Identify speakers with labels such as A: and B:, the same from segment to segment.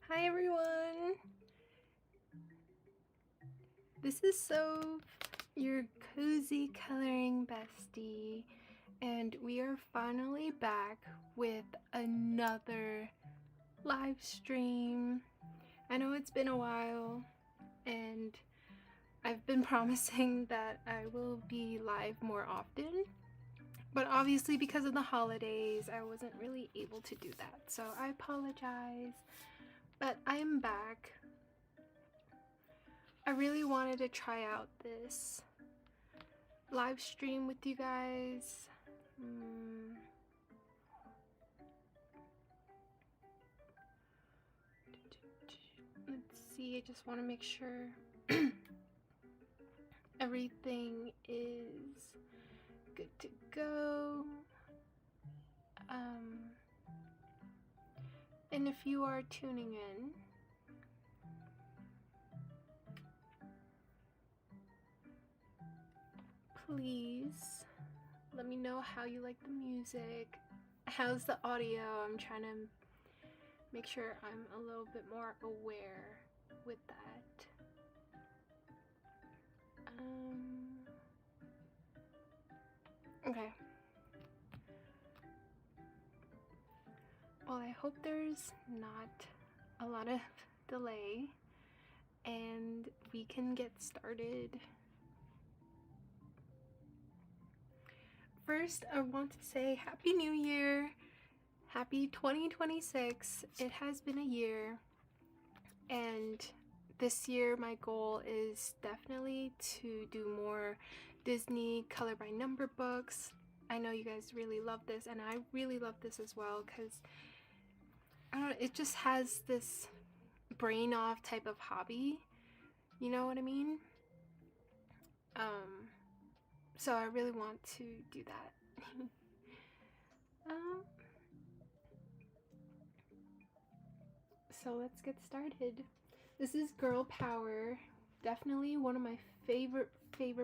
A: Hi everyone! This is Soph, your cozy coloring bestie, and we are finally back with another live stream. I know it's been a while, and I've been promising that I will be live more often, but obviously because of the holidays, I wasn't really able to do that, so I apologize. But I am back. I really wanted to try out this live stream with you guys. Let's see, I just want to make sure everything is good to go. And if you are tuning in, please let me know how you like the music. How's the audio? I'm trying to make sure I'm a little bit more aware with that. Okay. Well, I hope there's not a lot of delay and we can get started. First, I want to say Happy New Year! Happy 2026! It has been a year, and this year my goal is definitely to do more Disney color by number books. I know you guys really love this, and I really love this as well because I don't know, it just has this brain off type of hobby, you know what I mean? So I really want to do that. So let's get started. This is Girl Power, definitely one of my favorite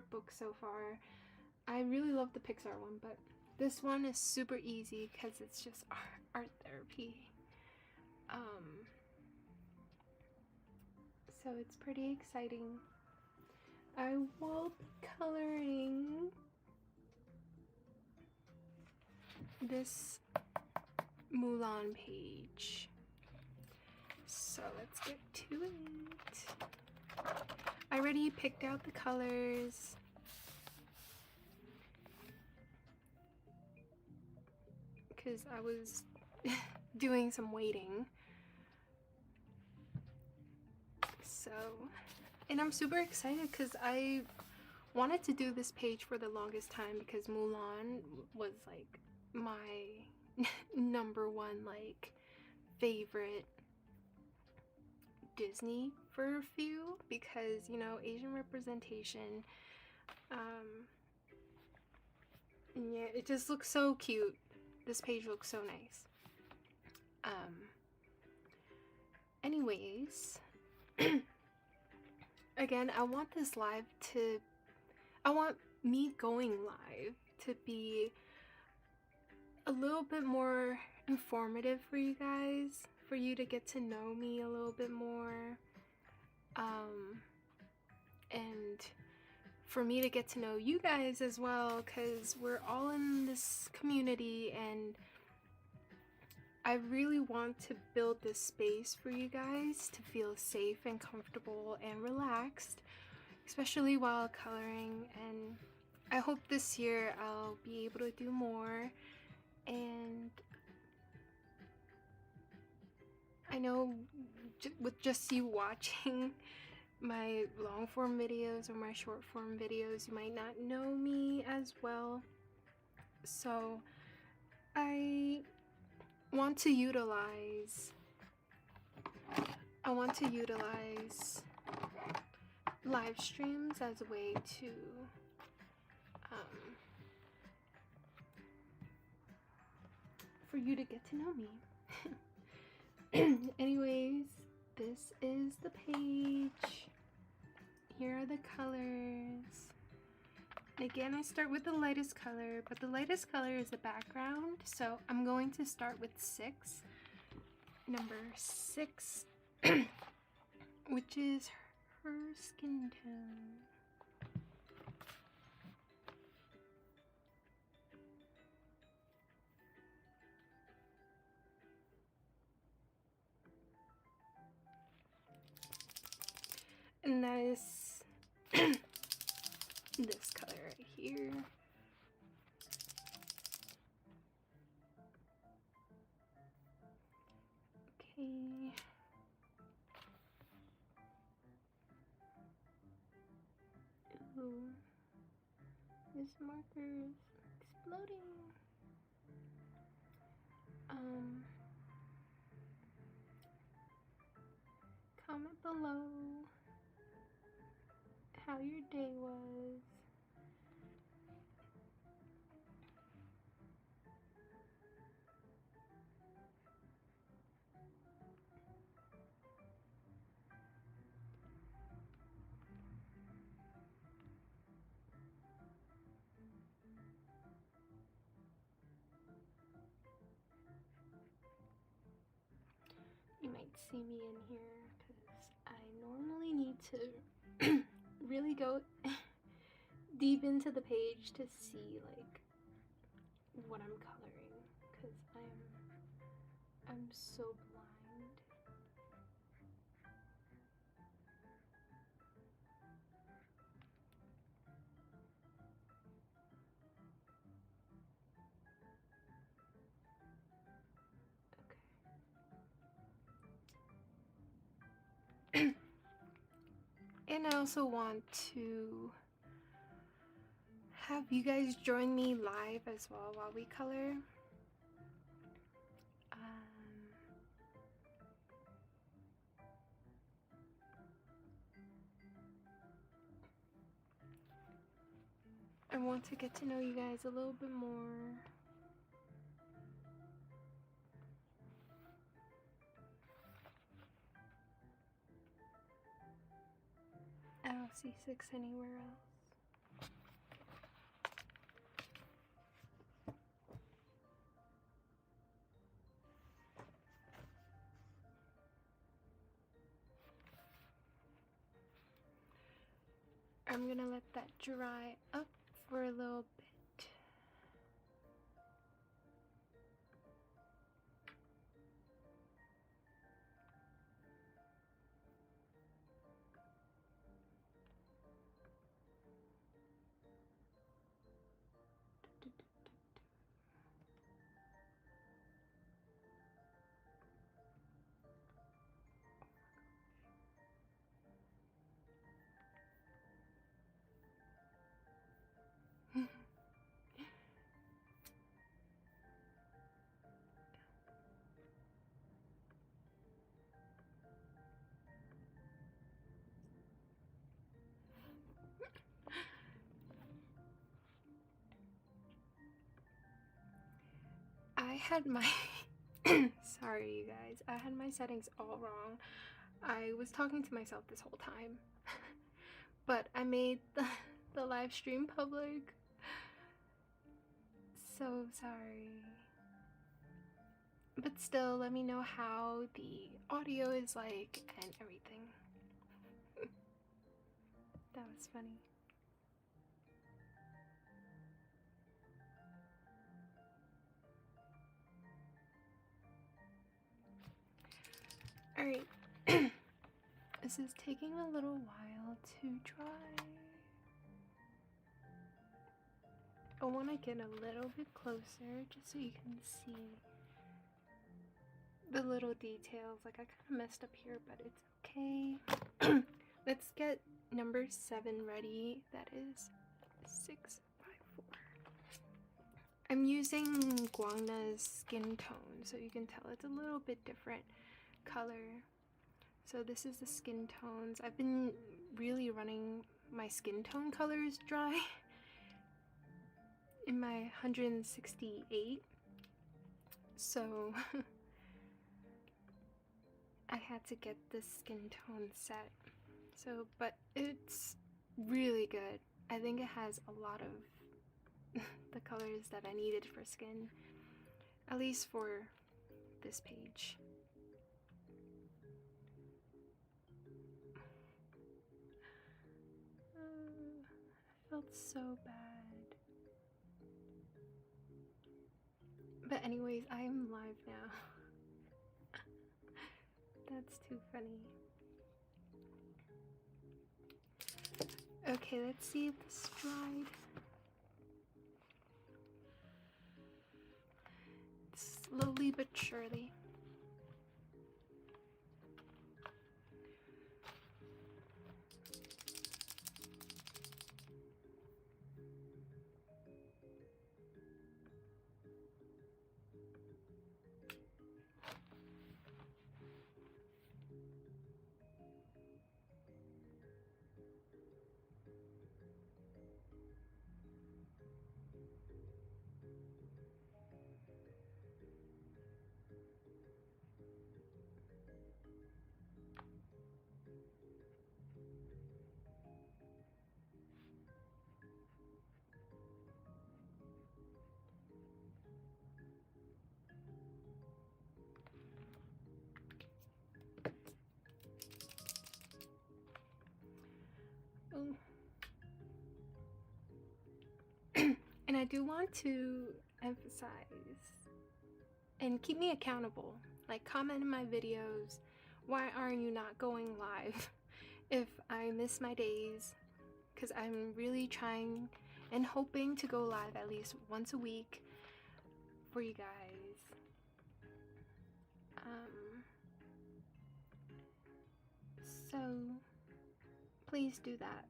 A: books so far. I really love the Pixar one, but this one is super easy because it's just art therapy. So it's pretty exciting. I will be coloring this Mulan page. So let's get to it. I already picked out the colors. Because I was doing some waiting. So, and I'm super excited because I wanted to do this page for the longest time because Mulan was like my number one like favorite Disney for a few, because you know, Asian representation, and yeah, it just looks so cute. This page looks so nice. Anyways, again, I want me going live to be a little bit more informative for you guys, for you to get to know me a little bit more, and for me to get to know you guys as well, because we're all in this community and I really want to build this space for you guys to feel safe and comfortable and relaxed, especially while coloring. And I hope this year I'll be able to do more. And I know with just you watching my long form videos or my short form videos, you might not know me as well. So I want to utilize live streams as a way to for you to get to know me. Anyways, this is the page. Here are the colors. Again, I start with the lightest color, but the lightest color is the background, so I'm going to start with 6. Number 6 which is her skin tone. And that is this color right here. Okay. Ooh. This marker is exploding. Comment below how your day was. You might see me in here because I normally need to really go deep into the page to see like what I'm coloring, because I'm so blind. Okay. And I also want to have you guys join me live as well while we color. I want to get to know you guys a little bit more. I don't see 6 anywhere else. I'm gonna let that dry up for a little bit. I had my sorry you guys, I had my settings all wrong. I was talking to myself this whole time. But I made the live stream public. So sorry. But still, let me know how the audio is like and everything. That was funny. Alright. This is taking a little while to dry. I want to get a little bit closer just so you can see the little details. Like I kind of messed up here, but it's okay. Let's get number 7 ready. That is 6x4. I'm using Guangna's skin tone, so you can tell it's a little bit different color. So this is the skin tones. I've been really running my skin tone colors dry in my 168. So I had to get this skin tone set. So, but it's really good. I think it has a lot of the colors that I needed for skin, at least for this page. felt so bad. But anyways, I am live now. That's too funny. Okay, let's see if this dried. Slowly but surely. Oh. And I do want to emphasize and keep me accountable. Like, comment in my videos, why aren't you not going live if I miss my days? Because I'm really trying and hoping to go live at least once a week for you guys. So please do that.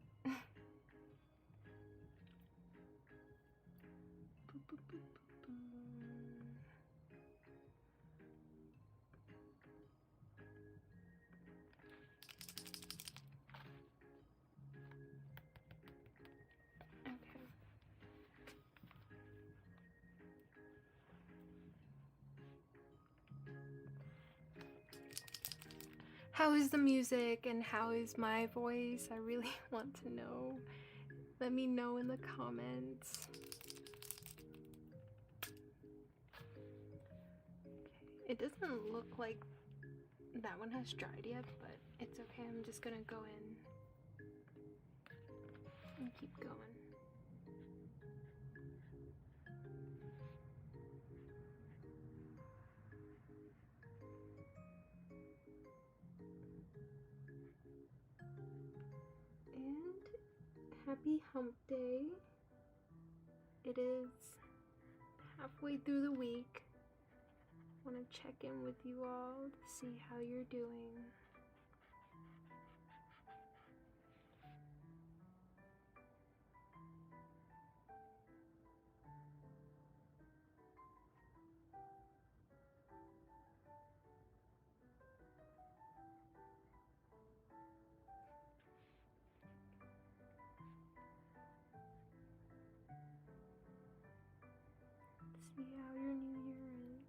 A: Okay. How is the music and how is my voice? I really want to know. Let me know in the comments. It doesn't look like that one has dried yet, but it's okay. I'm just gonna go in and keep going. And happy hump day. It is halfway through the week. I want to check in with you all to see how you're doing. See how your new year is.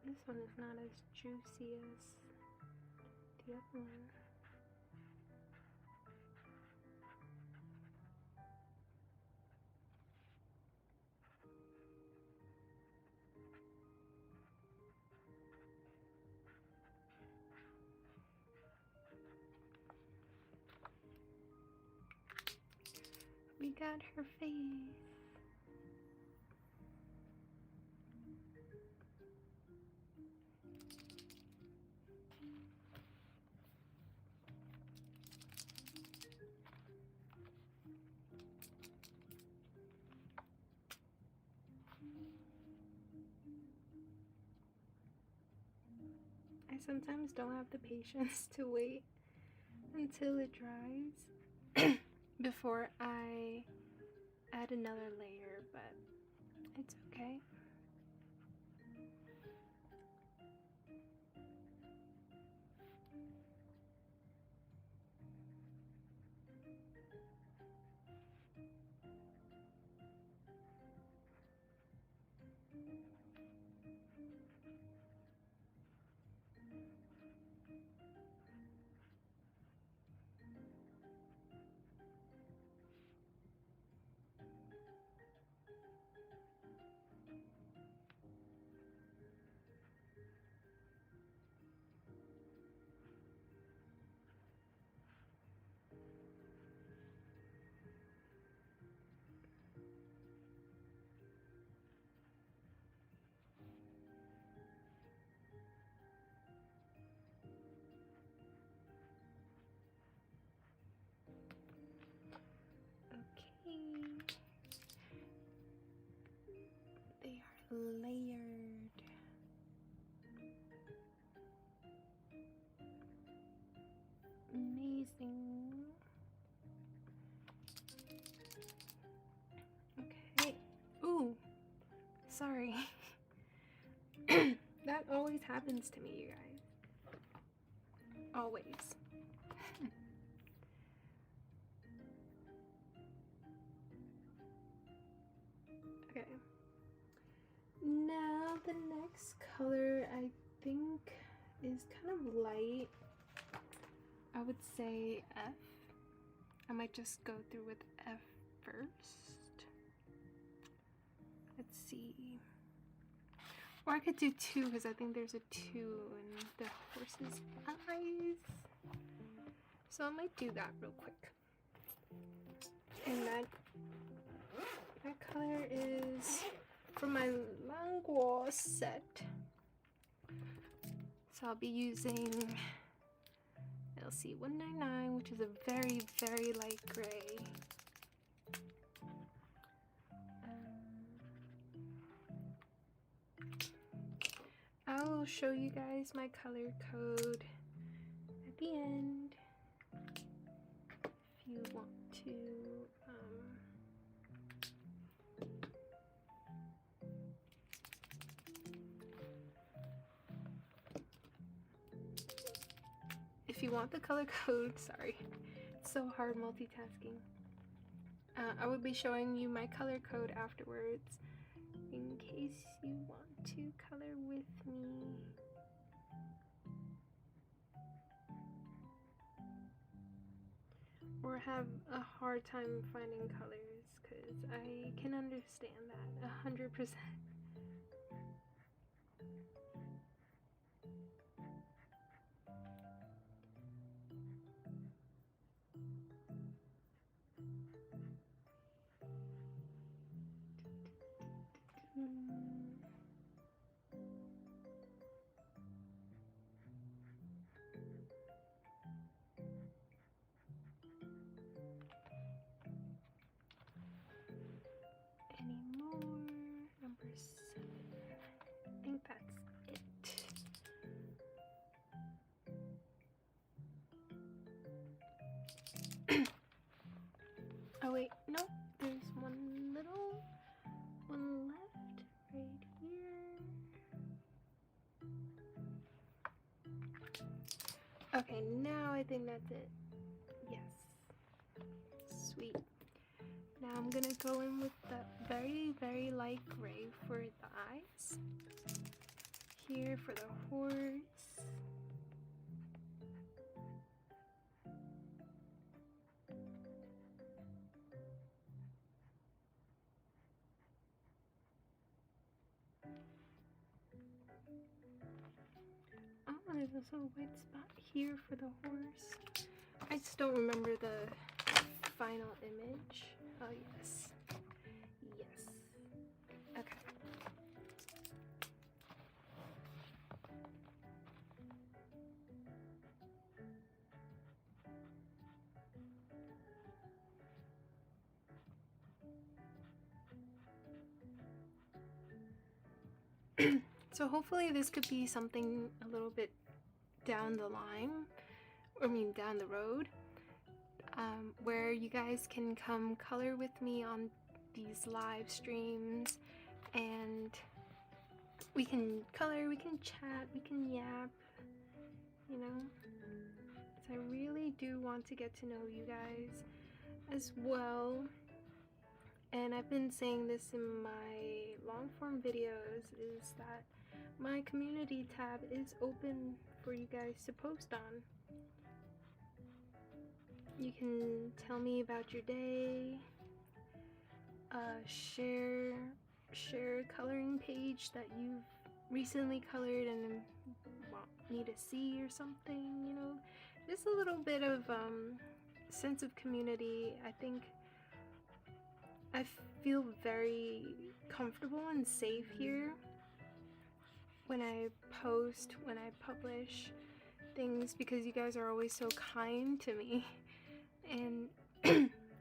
A: This one is not as juicy as the other one. We got her face. I sometimes don't have the patience to wait until it dries before I add another layer, but it's okay. They are layered. Amazing. Okay. Ooh, sorry. That always happens to me, you guys. Always. Okay. Now the next color I think is kind of light. I would say F. I might just go through with F first. Let's see. Or I could do 2 because I think there's a 2 in the horse's eyes. So I might do that real quick. And that color is from my Languo set. So I'll be using LC 199, which is a very, very light gray. I'll show you guys my color code at the end if you want to. If you want the color code, sorry, it's so hard multitasking. I will be showing you my color code afterwards in case you want to color with me. Or have a hard time finding colors, because I can understand that 100%. Any more? Number 7. I think that's it. Oh wait, no, there's one little one left right here. Okay, now I think that's it. Yes. Sweet. Now I'm gonna go in with the very, very light gray for the eyes. Here for the horse. Oh, there's also a white spot here for the horse. I just don't remember the final image. Oh, yes. Yes. Okay. So hopefully this could be something a little bit down the line, down the road, where you guys can come color with me on these live streams, and we can color, we can chat, we can yap, you know. So I really do want to get to know you guys as well. And I've been saying this in my long form videos, is that my community tab is open for you guys to post on. You can tell me about your day, share a coloring page that you've recently colored and want me to see or something, you know. Just a little bit of sense of community. I think I feel very comfortable and safe here when I post, when I publish things, because you guys are always so kind to me. And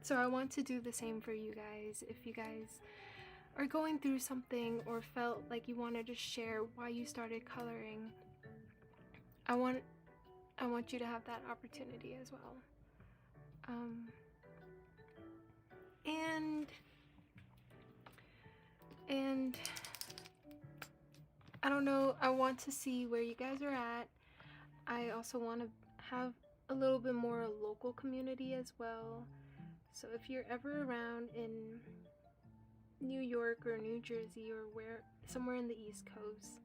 A: so I want to do the same for you guys. If you guys are going through something or felt like you wanted to share why you started coloring, I want you to have that opportunity as well. And I don't know, I want to see where you guys are at. I also want to have a little bit more local community as well. So if you're ever around in New York or New Jersey or somewhere in the East Coast,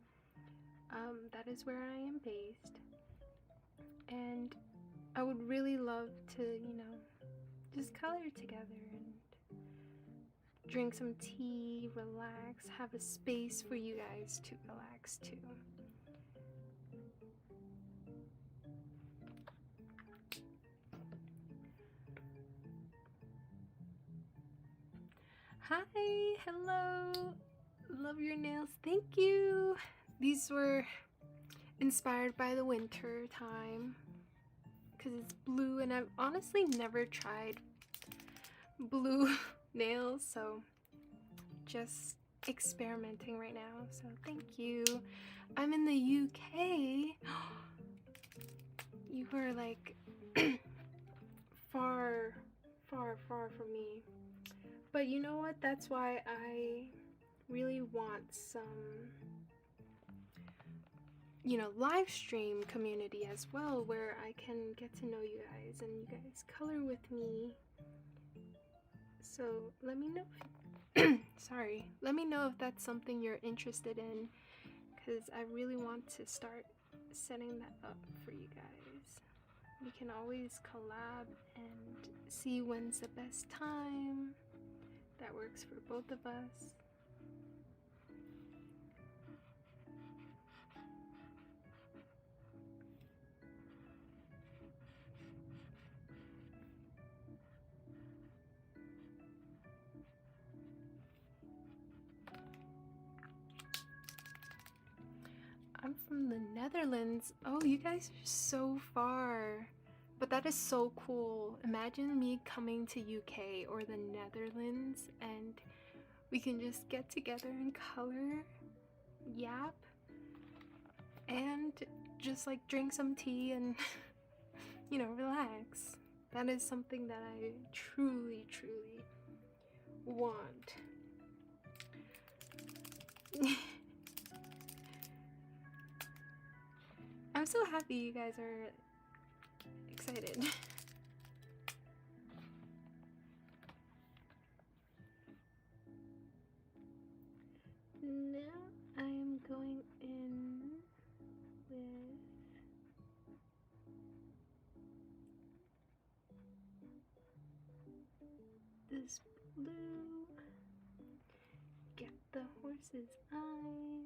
A: that is where I am based. And I would really love to, you know, just color together and drink some tea, relax, have a space for you guys to relax too. Hi, hello, love your nails, thank you. These were inspired by the winter time because it's blue, and I've honestly never tried blue nails, so just experimenting right now. So thank you. I'm in the UK. You were like far from me, but you know what, that's why I really want some, you know, live stream community as well, where I can get to know you guys and you guys color with me. So let me know sorry, let me know if that's something you're interested in, because I really want to start setting that up for you guys. We can always collab and see when's the best time that works for both of us. I'm from the Netherlands. Oh, you guys are so far. But that is so cool. Imagine me coming to UK or the Netherlands and we can just get together and color, yap, and just like drink some tea and you know, relax. That is something that I truly want. I'm so happy you guys are excited. Now I am going in with this blue. Get the horse's eyes.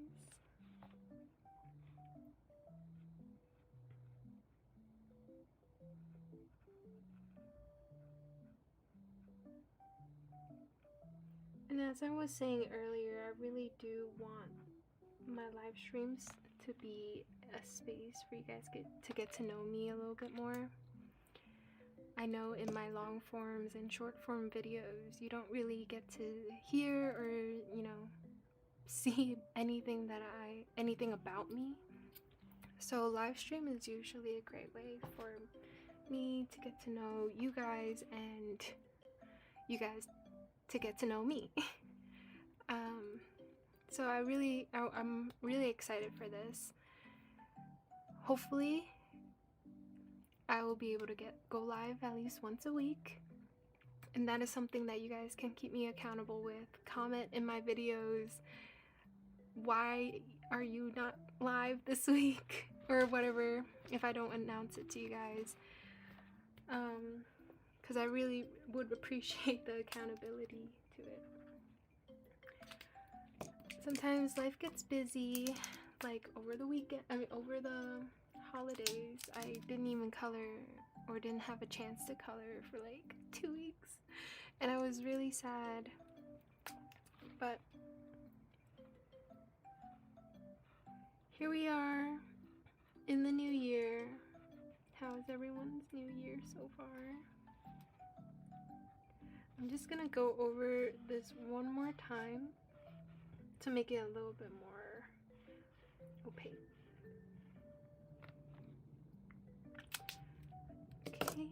A: And as I was saying earlier, I really do want my live streams to be a space for you guys to get to know me a little bit more. I know in my long forms and short form videos, you don't really get to hear or, you know, see anything about me. So live stream is usually a great way for me to get to know you guys and you guys to get to know me. So I'm really excited for this. Hopefully I will be able to go live at least once a week, and that is something that you guys can keep me accountable with. Comment in my videos, why are you not live this week or whatever, if I don't announce it to you guys, because I really would appreciate the accountability to it. Sometimes life gets busy, like over the weekend, over the holidays, I didn't even color or didn't have a chance to color for like 2 weeks, and I was really sad. But here we are in the new year. How is everyone's new year so far? I'm just gonna go over this one more time to make it a little bit more opaque. Okay.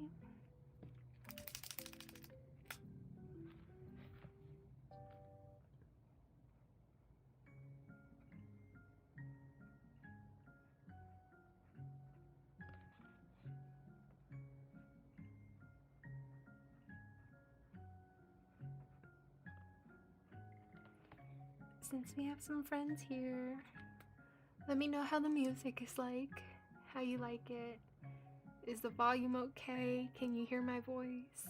A: Since we have some friends here, let me know how the music is like, how you like it. Is the volume okay? Can you hear my voice?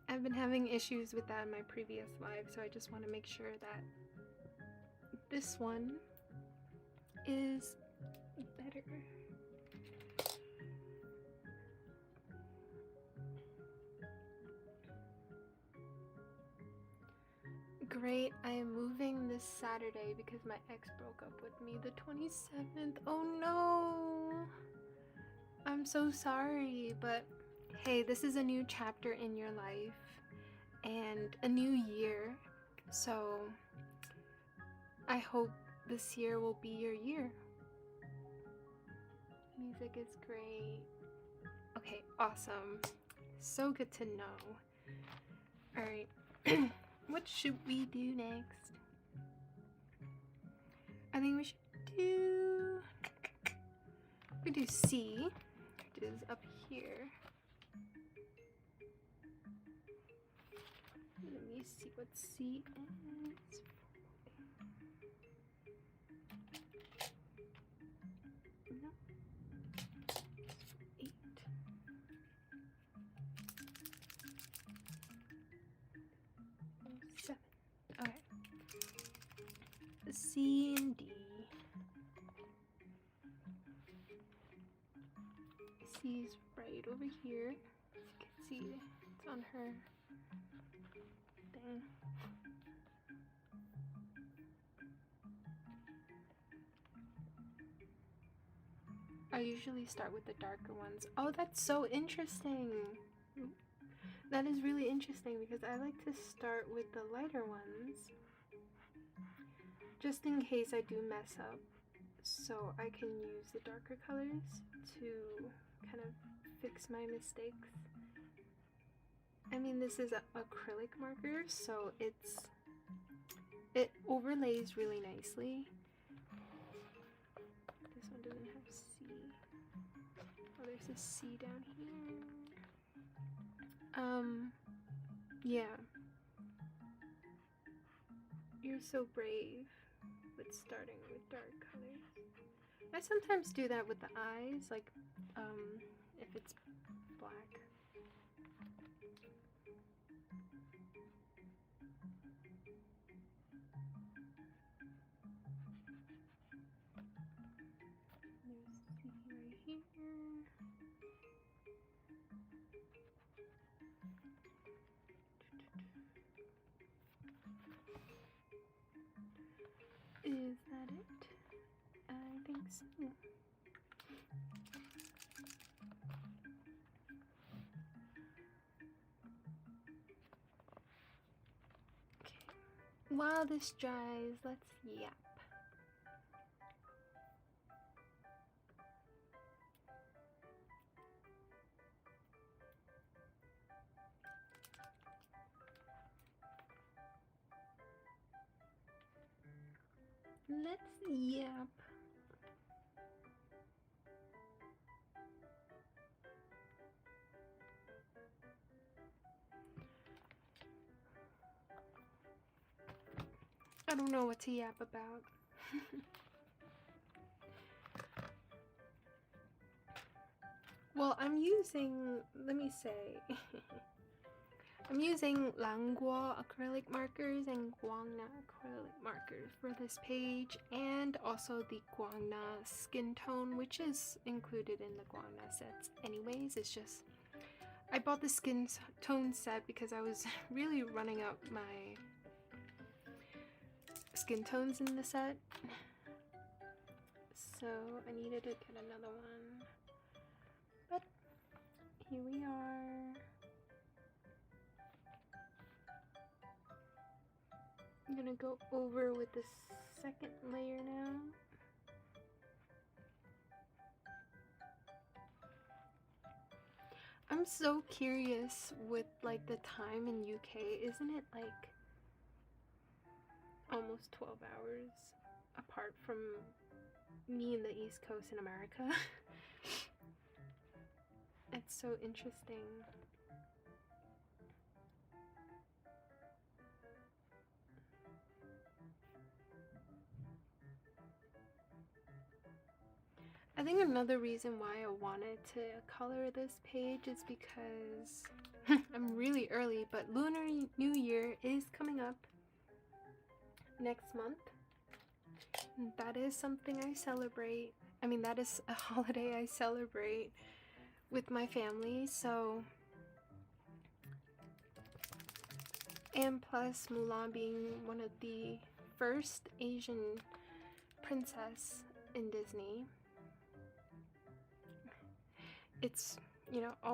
A: I've been having issues with that in my previous live, so I just want to make sure that this one is better. Great, I am moving this Saturday because my ex broke up with me the 27th. Oh no! I'm so sorry, but hey, this is a new chapter in your life and a new year, so I hope this year will be your year. Music is great. Okay, awesome. So good to know. Alright, what should we do next? I think we do C, which is up here. Let me see what C is. No. 8. Oh, 7. Okay. C and D. C is right over here. As you can see, it's on her thing. I usually start with the darker ones. Oh, that's so interesting. That is really interesting because I like to start with the lighter ones, just in case I do mess up, so I can use the darker colors to kind of fix my mistakes. I mean, this is an acrylic marker, so it overlays really nicely. This one doesn't have C. Oh, there's a C down here. Yeah. You're so brave with starting with dark colors. I sometimes do that with the eyes, like, if it's black. There's C right here. Is that it? I think so. Okay. While this dries, let's yap. Let's yap. I don't know what to yap about. Well, I'm using, let me say, I'm using Languo acrylic markers and Guangna acrylic markers for this page, and also the Guangna skin tone, which is included in the Guangna sets anyways. It's just, I bought the skin tone set because I was really running out my skin tones in the set. So I needed to get another one. But here we are. I'm gonna go over with the second layer now. I'm so curious with like the time in UK. Isn't it like almost 12 hours apart from me in the East Coast in America? It's so interesting. I think another reason why I wanted to color this page is because I'm really early, but Lunar New Year is coming up next month. And that is something I celebrate. I mean, that is a holiday I celebrate with my family, so. And plus Mulan being one of the first Asian princess in Disney. It's, you know, I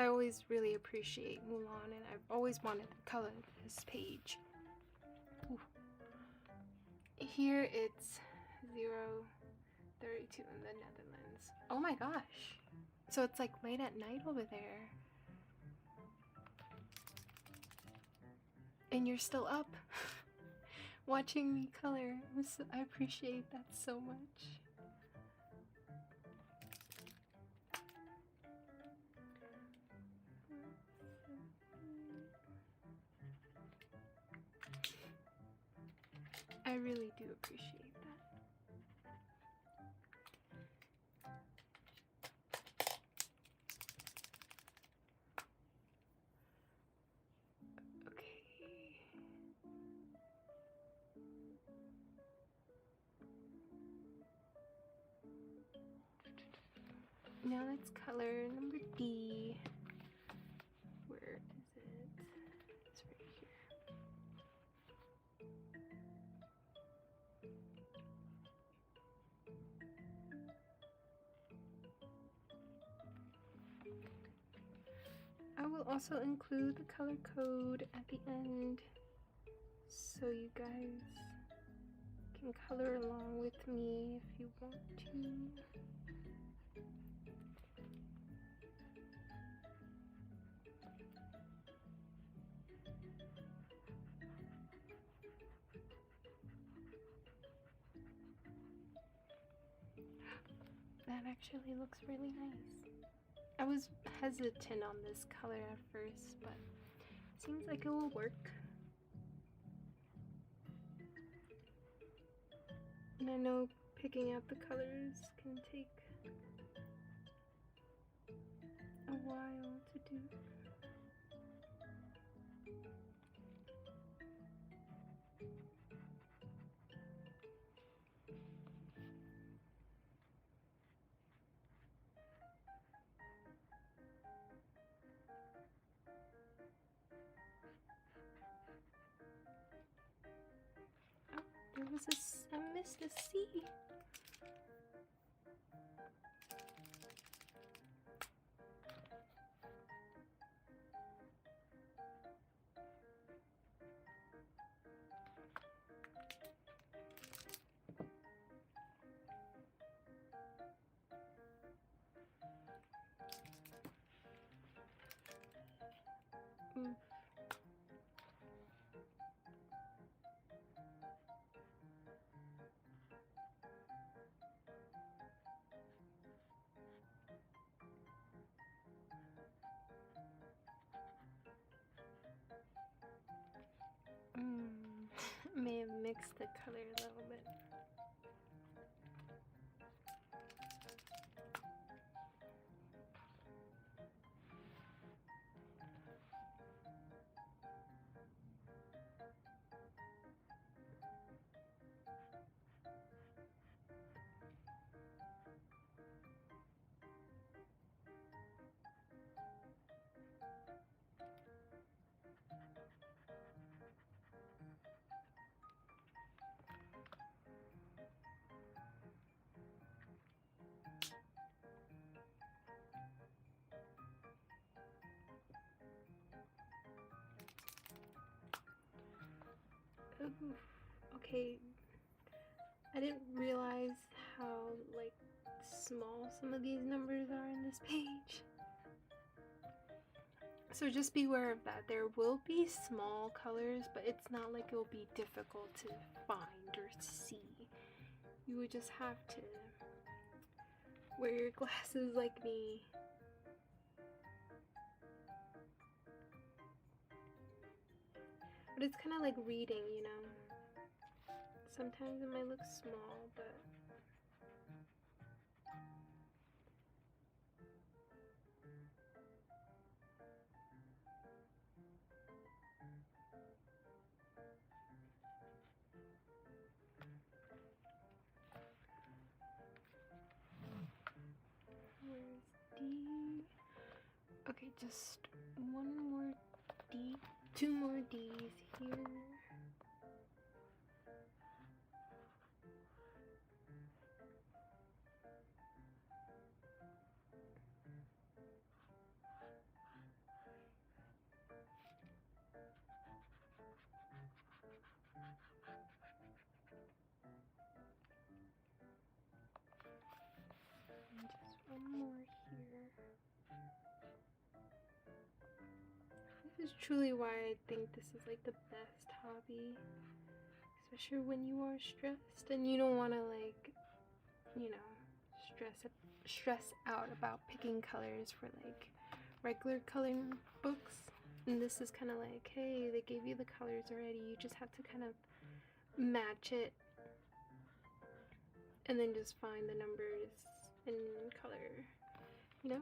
A: always really appreciate Mulan, and I've always wanted to color this page. Ooh. Here it's 0:32 in the Netherlands. Oh my gosh. So it's like late at night over there. And you're still up watching me color. I appreciate that so much. I really do appreciate that. Okay. Now let's color number D. Where is it? It's right here. I will also include the color code at the end so you guys can color along with me if you want to. That actually looks really nice. I was hesitant on this color at first, but it seems like it will work. And I know picking out the colors can take a while to do. Oh, there was I missed a C. may have mixed the color a little bit. Ooh, okay, I didn't realize how like small some of these numbers are in this page. So just beware of that. There will be small colors, but it's not like it will be difficult to find or see. You would just have to wear your glasses like me. But it's kind of like reading, you know. Sometimes it might look small, but where's D? Okay, just one more D, two more D's here. And just one more here. This is truly why I think this is like the best hobby, especially when you are stressed and you don't want to like, you know, stress out about picking colors for like regular coloring books. And this is kind of like, hey, they gave you the colors already, you just have to kind of match it and then just find the numbers and color, you know.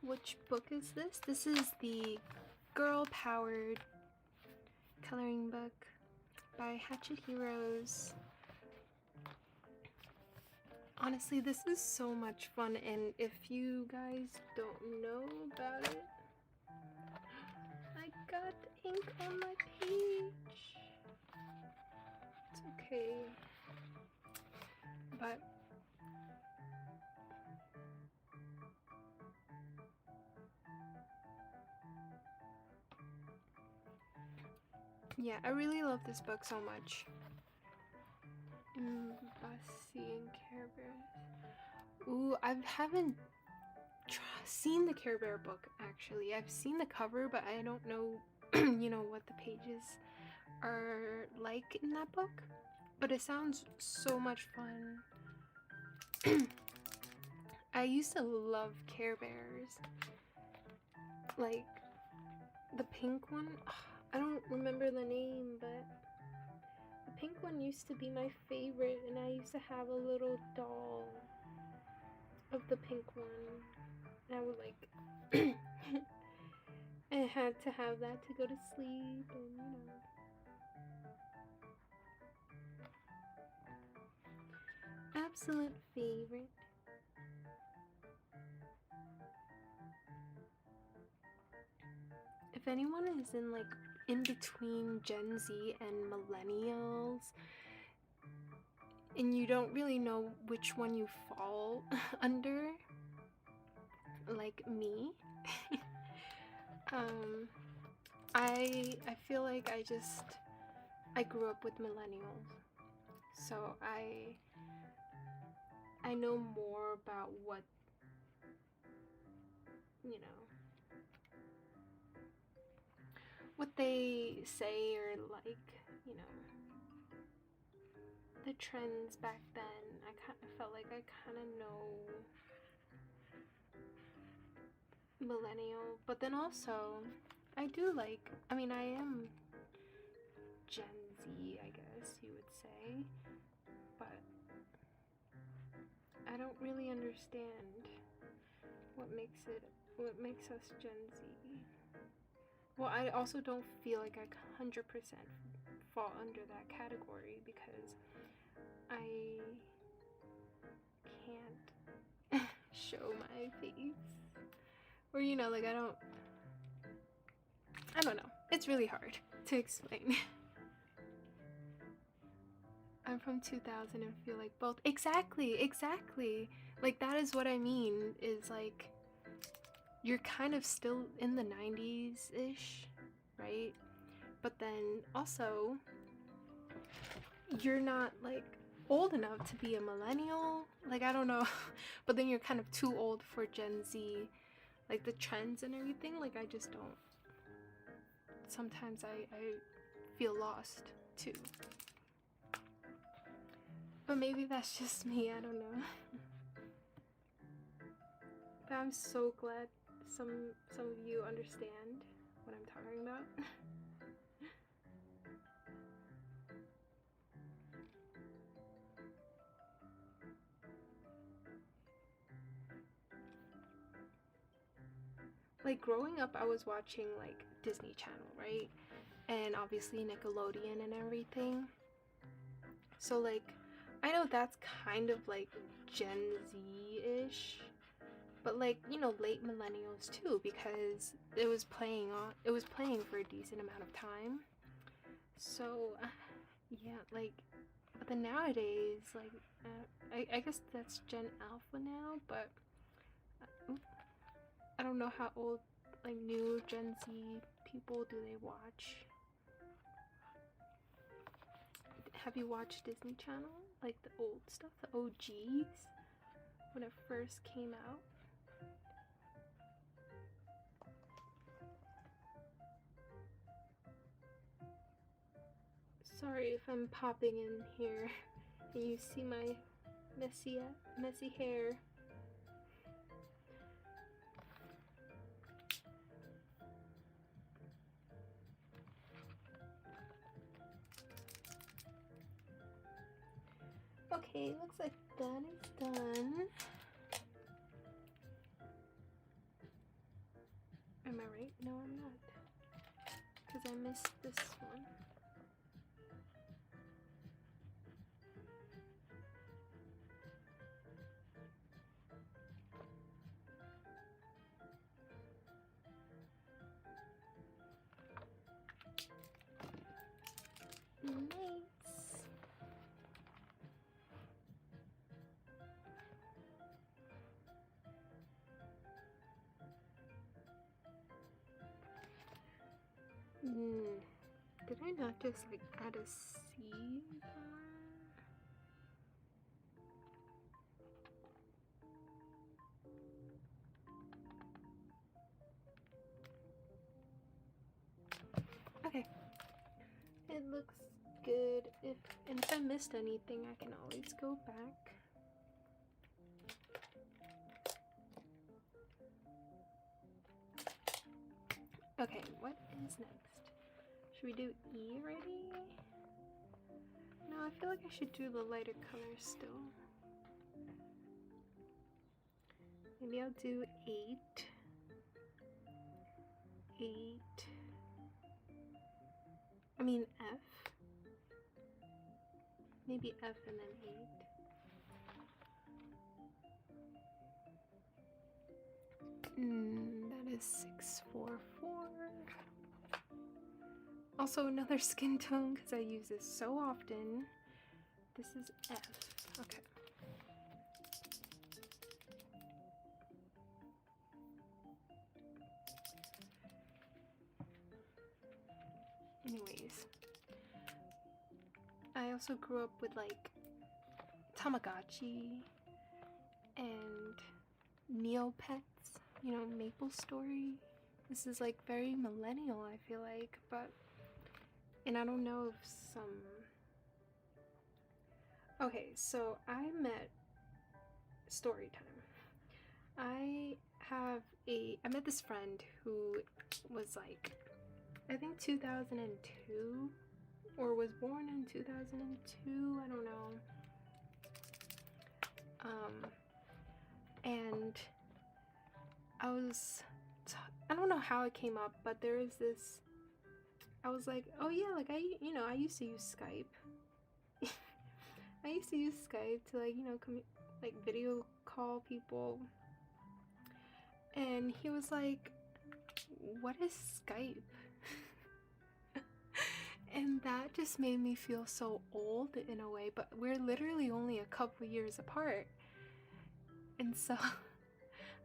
A: Which book is this? This is the Girl Powered coloring book by Hatchet Heroes. Honestly, this is so much fun, and if you guys don't know about it, I got ink on my page. It's okay, but yeah, I really love this book so much. Embassy and Care Bears. Ooh, I haven't seen the Care Bear book actually. I've seen the cover, but I don't know, you know, what the pages are like in that book. But it sounds so much fun. I used to love Care Bears. Like the pink one. I don't remember the name, but the pink one used to be my favorite, and I used to have a little doll of the pink one. And I would like I had to have that to go to sleep, and you know. Absolute favorite. If anyone is in between Gen Z and millennials, and you don't really know which one you fall under, like me, I feel like I grew up with millennials, so I know more about what, you know, what they say, or like, you know, the trends back then. I felt like I kind of know millennial, but then also I do like, I mean, I am Gen Z, I guess you would say, but I don't really understand what makes us Gen Z. Well, I also don't feel like I 100% fall under that category because I can't show my face. Or, you know, like I don't know. It's really hard to explain. I'm from 2000 and feel like both. Exactly. Like that is what I mean, is like you're kind of still in the 90s-ish, right? But then also you're not like old enough to be a millennial. Like I don't know. But then you're kind of too old for Gen Z. Like the trends and everything, like I just don't. Sometimes I feel lost too. But maybe that's just me, I don't know. But I'm so glad some of you understand what I'm talking about. Like growing up, I was watching like Disney Channel, right? And obviously Nickelodeon and everything. So like, I know that's kind of like Gen Z-ish, but like, you know, late millennials too, because it was playing for a decent amount of time. So yeah, like, but then nowadays, like, I guess that's Gen Alpha now, but I don't know how old, like, new Gen Z people do they watch. Have you watched Disney Channel? Like the old stuff, the OGs, when it first came out? Sorry if I'm popping in here and you see my messy hair. Okay, looks like that is done. Am I right? No, I'm not. Because I missed this one. Nice. Did I not just like add a C? Okay. It looks good. If I missed anything, I can always go back. Okay, what is next? Should we do E already? No, I feel like I should do the lighter colors still. Maybe I'll do 8. I mean F. Maybe F and then 8. That is 644. Also another skin tone because I use this so often. This is F. Okay. Anyways, I also grew up with like Tamagotchi and Neopets, you know, Maple Story. This is like very millennial, I feel like, but, and I don't know if some, okay, so I met story time. I met this friend who was like, I think 2002, or was born in 2002, I don't know. And I don't know how it came up, but there is this, I was like, oh yeah, like I used to use Skype. I used to use Skype to like, like video call people. And he was like, what is Skype? And that just made me feel so old in a way, but we're literally only a couple years apart. And so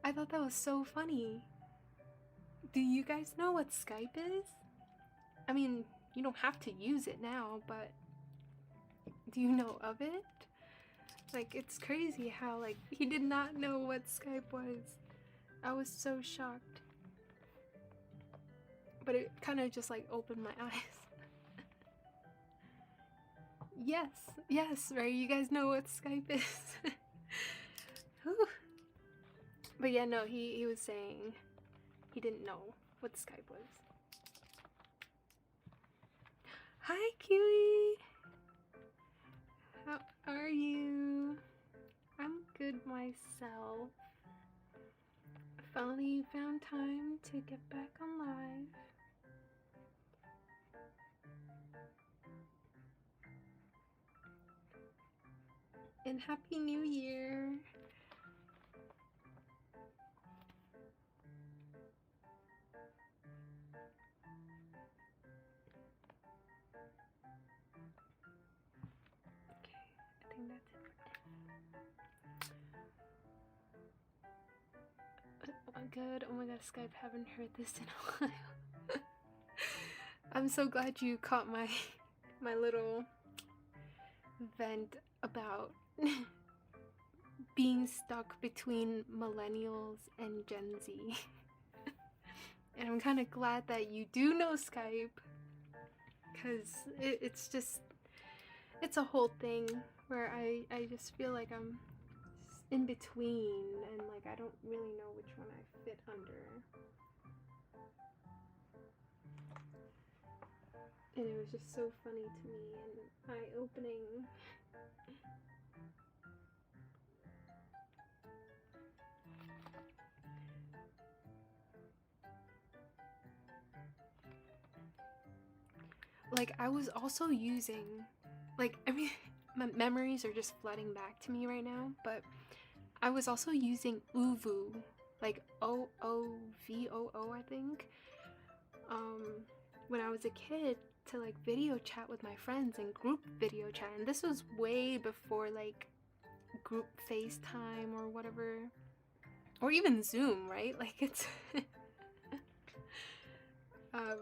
A: I thought that was so funny. Do you guys know what Skype is? I mean, you don't have to use it now, but do you know of it? Like, it's crazy how, like, he did not know what Skype was. I was so shocked. But it kind of just, like, opened my eyes. Yes, right? You guys know what Skype is. But yeah, no, he was saying he didn't know what Skype was. Hi, Kiwi! How are you? I'm good myself. Finally found time to get back on live. And Happy New Year! Okay, I think that's it. Oh, good. Oh my god, Skype, haven't heard this in a while. I'm so glad you caught my little vent about being stuck between millennials and Gen Z. And I'm kind of glad that you do know Skype, because it's a whole thing where I just feel like I'm in between, and like I don't really know which one I fit under. And it was just so funny to me and eye-opening. Like, I was also using, like, I mean, my memories are just flooding back to me right now, but I was also using Uvu, like OOVOO, I think, when I was a kid, to like video chat with my friends and group video chat. And this was way before like group FaceTime or whatever, or even Zoom, right? Like, it's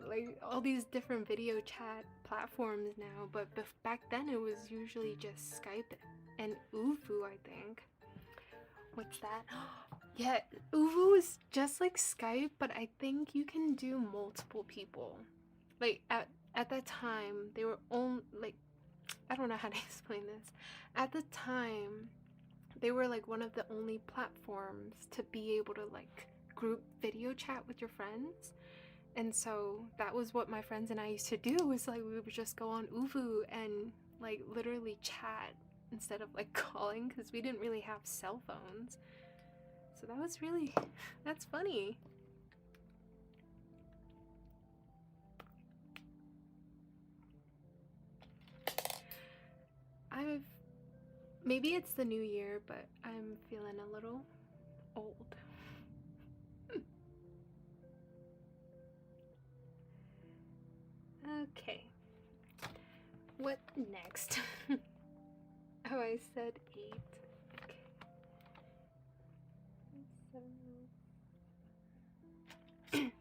A: like all these different video chat platforms now, but back then it was usually just Skype and Uvu, I think. What's that? Yeah, Uvu is just like Skype, but I think you can do multiple people. Like, at that time, they were only, like, I don't know how to explain this. At the time, they were like one of the only platforms to be able to like group video chat with your friends. And so that was what my friends and I used to do, was like we would just go on Uvu and like literally chat instead of like calling, because we didn't really have cell phones. So that was really, that's funny. Maybe it's the new year, but I'm feeling a little old. Okay. What next? Oh, I said 8. Okay. 7.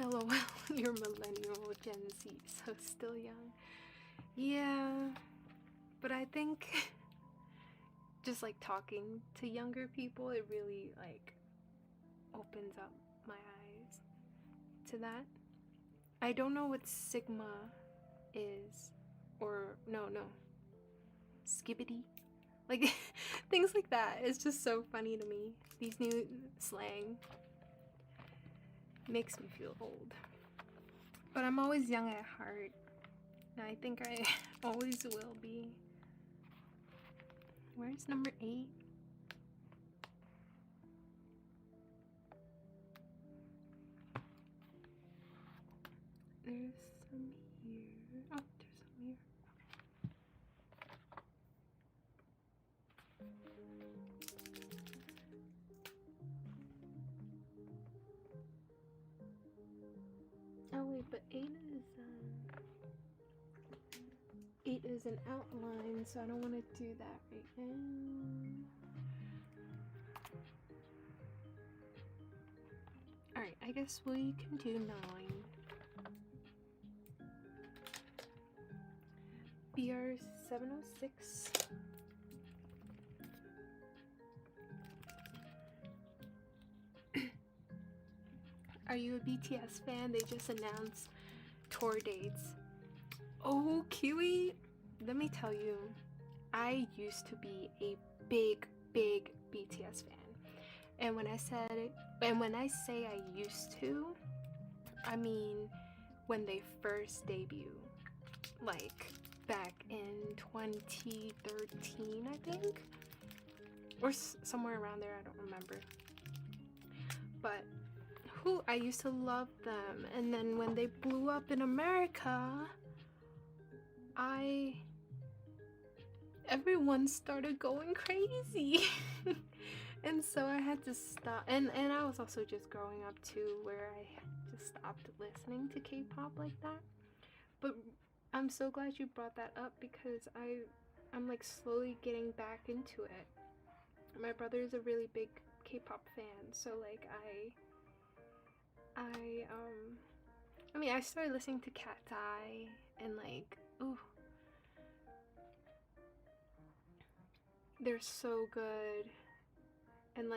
A: LOL, you're millennial, Gen Z, so still young. Yeah, but I think just like talking to younger people, it really like opens up my eyes to that. I don't know what Sigma is, or no, skibbity. Like, things like that. It's just so funny to me. These new slang makes me feel old. But I'm always young at heart. And I think I always will be. Where's number 8? There's some here. Oh, there's some here. Oh wait, but 8 is an outline, so I don't want to do that right now. Alright, I guess we can do 9. BR 706. Are you a BTS fan? They just announced tour dates. Oh, Kiwi! Let me tell you, I used to be a big BTS fan. And when I say I used to, I mean when they first debuted, like back in 2013, I think, or somewhere around there. I don't remember. But I used to love them, and then when they blew up in America, everyone started going crazy. And so I had to stop, and I was also just growing up too, where I had just stopped listening to K-pop like that. But I'm so glad you brought that up, because I'm like slowly getting back into it. My brother is a really big K-pop fan, so like I started listening to Cat's Eye, and like, ooh, they're so good. And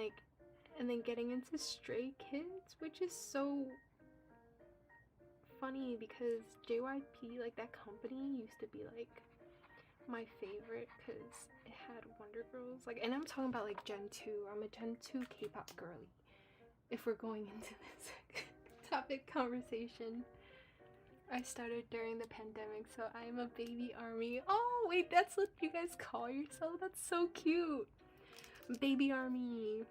A: then getting into Stray Kids, which is so funny because JYP, like that company, used to be like my favorite because it had Wonder Girls. Like, and I'm talking about like Gen 2. I'm a Gen 2 K-pop girly. If we're going into this topic conversation. I started during the pandemic, so I'm a baby army. Oh wait, that's what you guys call yourself? That's so cute. Baby army.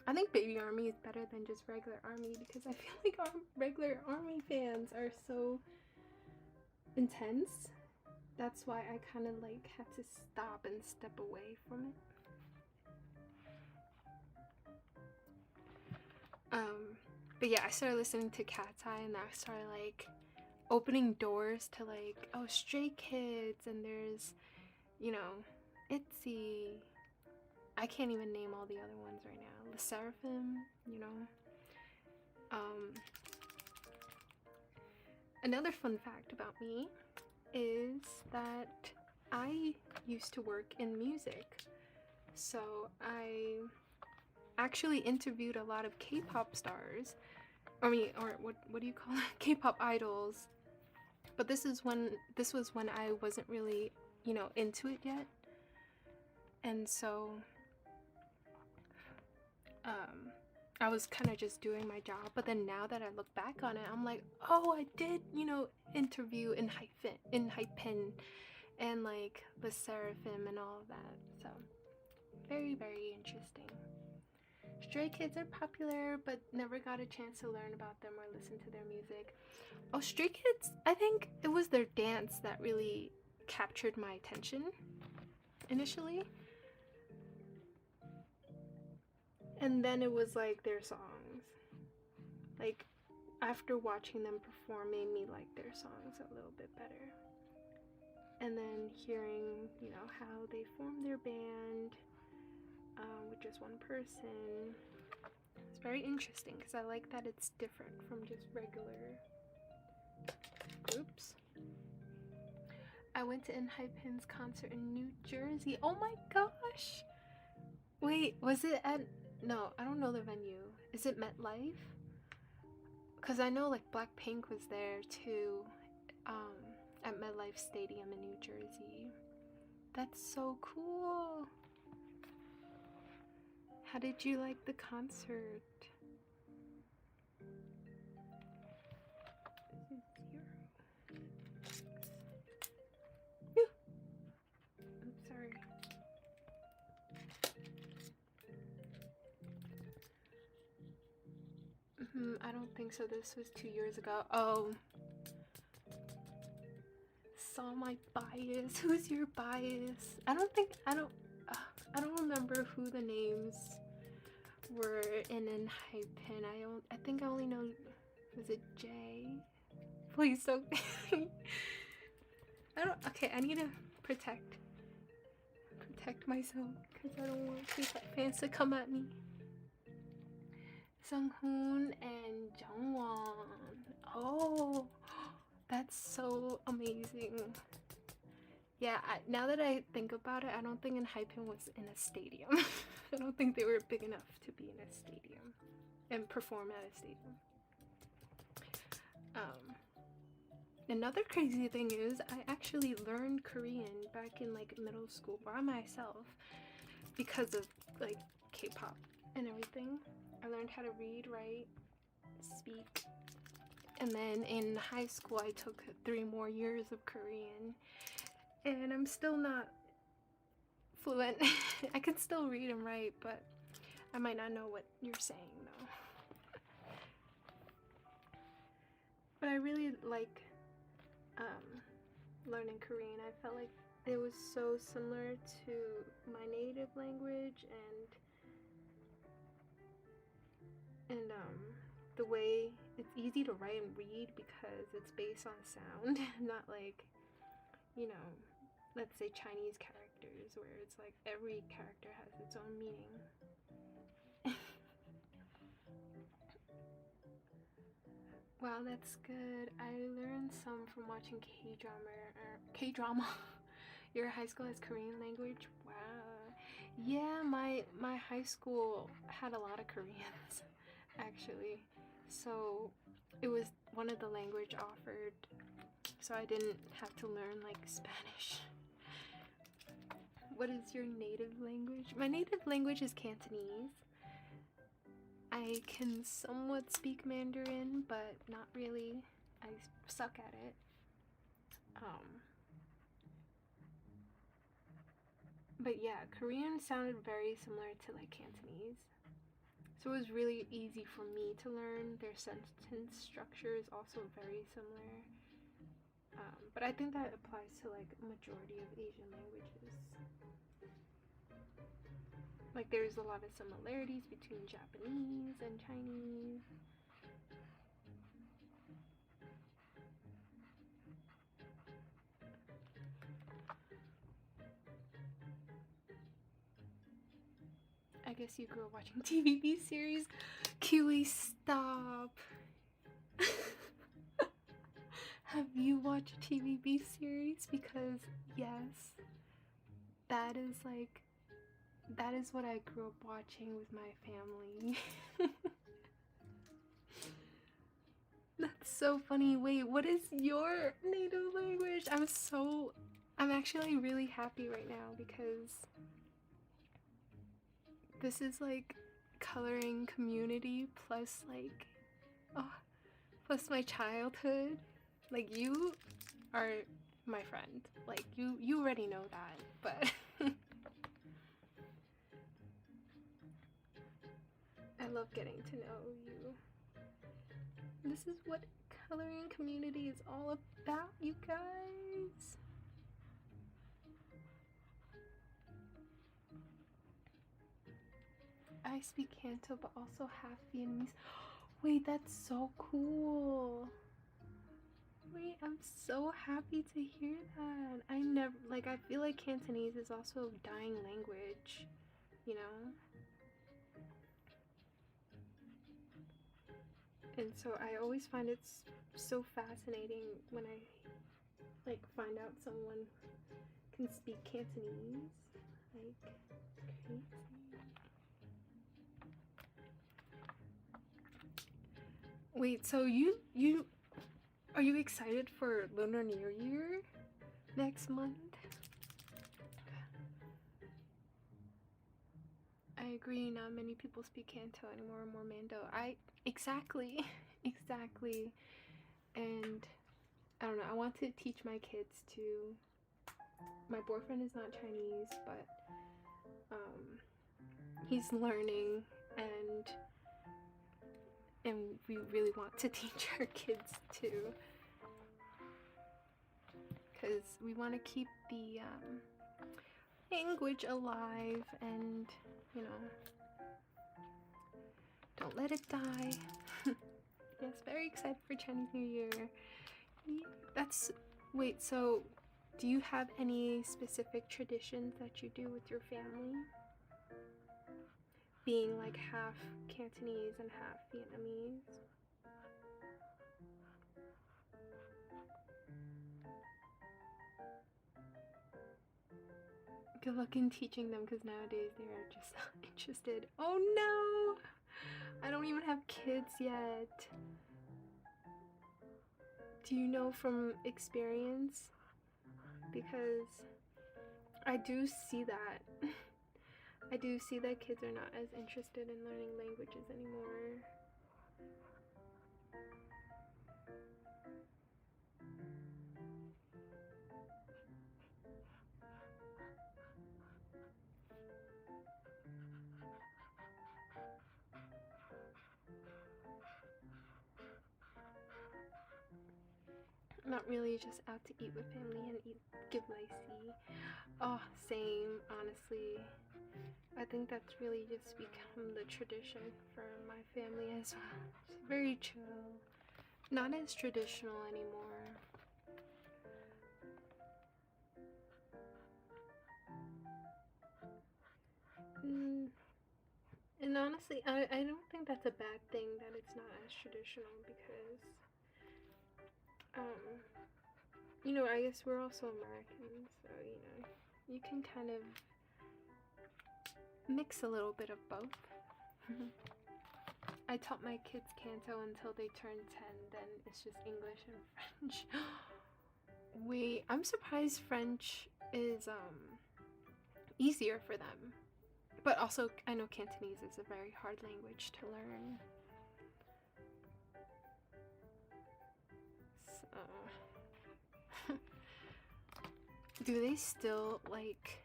A: I think baby army is better than just regular army, because I feel like our regular army fans are so intense. That's why I kind of like had to stop and step away from it. But yeah, I started listening to Cat's Eye, and I started like opening doors to like, oh, Stray Kids, and there's, you know, ITZY. I can't even name all the other ones right now. The Seraphim, you know. Another fun fact about me is that I used to work in music. So I actually interviewed a lot of K-pop stars. Or what do you call it? K-pop idols. But this was when I wasn't really, you know, into it yet. And so I was kind of just doing my job. But then now that I look back on it, I'm like, oh, I did, you know, interview in Hypin and like the Seraphim and all of that. So very, very interesting. Stray Kids are popular, but never got a chance to learn about them or listen to their music. Oh, Stray Kids, I think it was their dance that really captured my attention initially. And then it was like their songs. Like, after watching them perform made me like their songs a little bit better. And then hearing, you know, how they formed their band with just one person. It's very interesting because I like that it's different from just regular groups. I went to ENHYPEN's concert in New Jersey. Oh my gosh! Wait, was it at... No, I don't know the venue. Is it MetLife? Because I know like Blackpink was there too, at MetLife Stadium in New Jersey. That's so cool. How did you like the concert? This is 0. Oops, sorry. I don't think so. This was 2 years ago. Oh. Saw my bias. Who's your bias? I don't remember who the names were in Hyphen. I think I only know, was it Jay? Please don't. I need to protect myself because I don't want K-pop fans to come at me. Sunghoon and Jungwon. Oh, that's so amazing. Yeah, now that I think about it, I don't think Hyphen was in a stadium. I don't think they were big enough to be in a stadium and perform at a stadium. Another crazy thing is I actually learned Korean back in like middle school by myself because of like K-pop and everything. I learned how to read, write, speak, and then in high school I took 3 more years of Korean, and I'm still not fluent. I can still read and write, but I might not know what you're saying though. But I really like learning Korean. I felt like it was so similar to my native language, and the way it's easy to write and read because it's based on sound, not like, you know, let's say Chinese characters where it's like every character has its own meaning. Wow, that's good. I learned some from watching K-drama. Your high school has Korean language? Wow. Yeah, my high school had a lot of Koreans, actually. So it was one of the language offered, so I didn't have to learn like Spanish. What is your native language? My native language is Cantonese. I can somewhat speak Mandarin, but not really. I suck at it. But yeah, Korean sounded very similar to like Cantonese. So it was really easy for me to learn. Their sentence structure is also very similar. But I think that applies to like a majority of Asian languages. Like there's a lot of similarities between Japanese and Chinese. I guess you grew up watching TVB series. Kiwi, stop. Have you watched TVB series? Because yes, that is what I grew up watching with my family. That's so funny. Wait, what is your native language? I'm actually really happy right now because this is like coloring community plus like, plus my childhood. Like you are my friend. Like you already know that, but I love getting to know you. This is what coloring community is all about, you guys. I speak Canto, but also half Vietnamese. Wait, that's so cool. Wait, I'm so happy to hear that. I feel like Cantonese is also a dying language, you know? And so I always find it so fascinating when I like find out someone can speak Cantonese. Like, crazy. Wait, so are you excited for Lunar New Year next month? I agree. Not many people speak Canto anymore, more Mando. Exactly. Exactly. And I don't know, I want to teach my kids to. My boyfriend is not Chinese, but he's learning, and we really want to teach our kids too, because we want to keep the language alive, and you know, don't let it die. Yes, very excited for Chinese New Year. Wait, so do you have any specific traditions that you do with your family? Being like half Cantonese and half Vietnamese? Good luck in teaching them, because nowadays they are just not interested. Oh no! I don't even have kids yet. Do you know from experience? Because I do see that. I do see that kids are not as interested in learning languages anymore. Not really, just out to eat with family and give lychee. Oh, same, honestly. I think that's really just become the tradition for my family as well. It's very chill. Not as traditional anymore. And honestly, I don't think that's a bad thing that it's not as traditional, because you know, I guess we're also Americans, so you know, you can kind of mix a little bit of both. I taught my kids Canto until they turned 10, then it's just English and French. Wait, I'm surprised French is easier for them. But also, I know Cantonese is a very hard language to learn. So, do they still, like,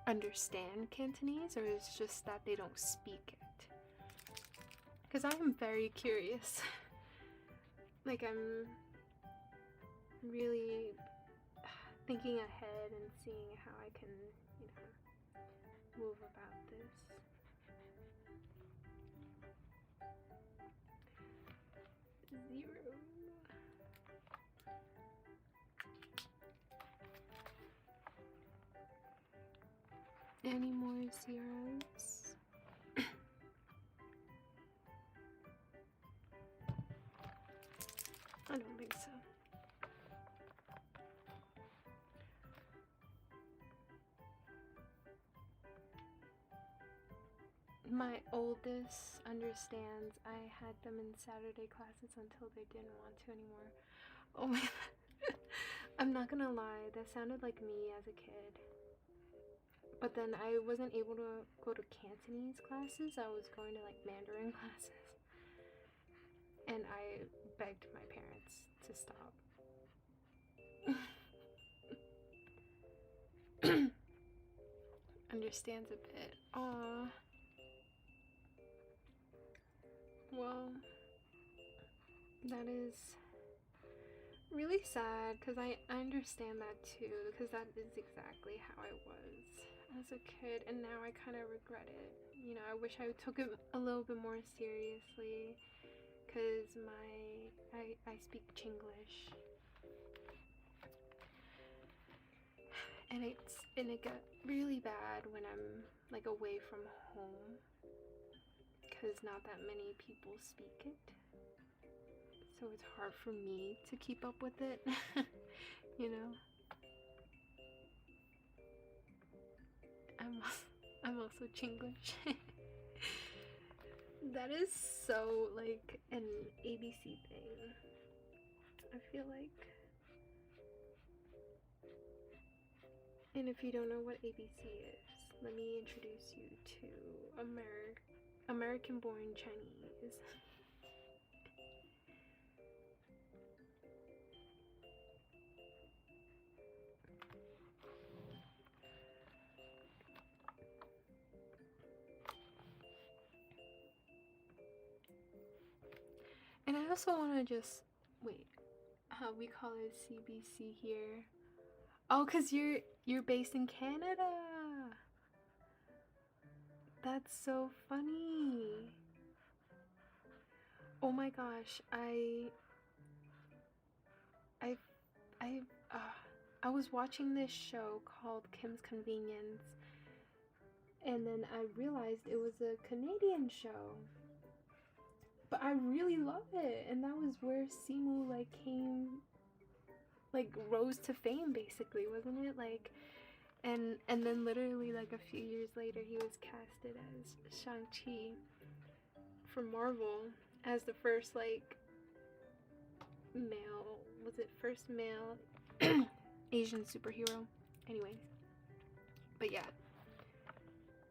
A: understand Cantonese, or is it just that they don't speak it? Because I'm very curious. Like, I'm really thinking ahead and seeing how I can, you know, move about this. Zero. Any more zeros? I don't think so. My oldest understands. I had them in Saturday classes until they didn't want to anymore. Oh my god. I'm not gonna lie, that sounded like me as a kid. But then I wasn't able to go to Cantonese classes. I was going to like Mandarin classes. And I begged my parents to stop. Understands a bit. Aww. Well, that is really sad, because I understand that too, because that is exactly how I was as a kid, and now I kind of regret it. You know, I wish I took it a little bit more seriously, because I speak Chinglish, and it got really bad when I'm like away from home, because not that many people speak it, so it's hard for me to keep up with it. You know, I'm also Chinglish. That is so like an ABC thing, I feel like. And if you don't know what ABC is, let me introduce you to American-born Chinese. And I also want to just wait. We call it CBC here. Oh, cause you're based in Canada. That's so funny. Oh my gosh, I I was watching this show called Kim's Convenience, and then I realized it was a Canadian show. But I really love it, and that was where Simu rose to fame, basically, wasn't it? And then literally a few years later, he was casted as Shang-Chi for Marvel as the first first male Asian superhero. Anyways, but yeah,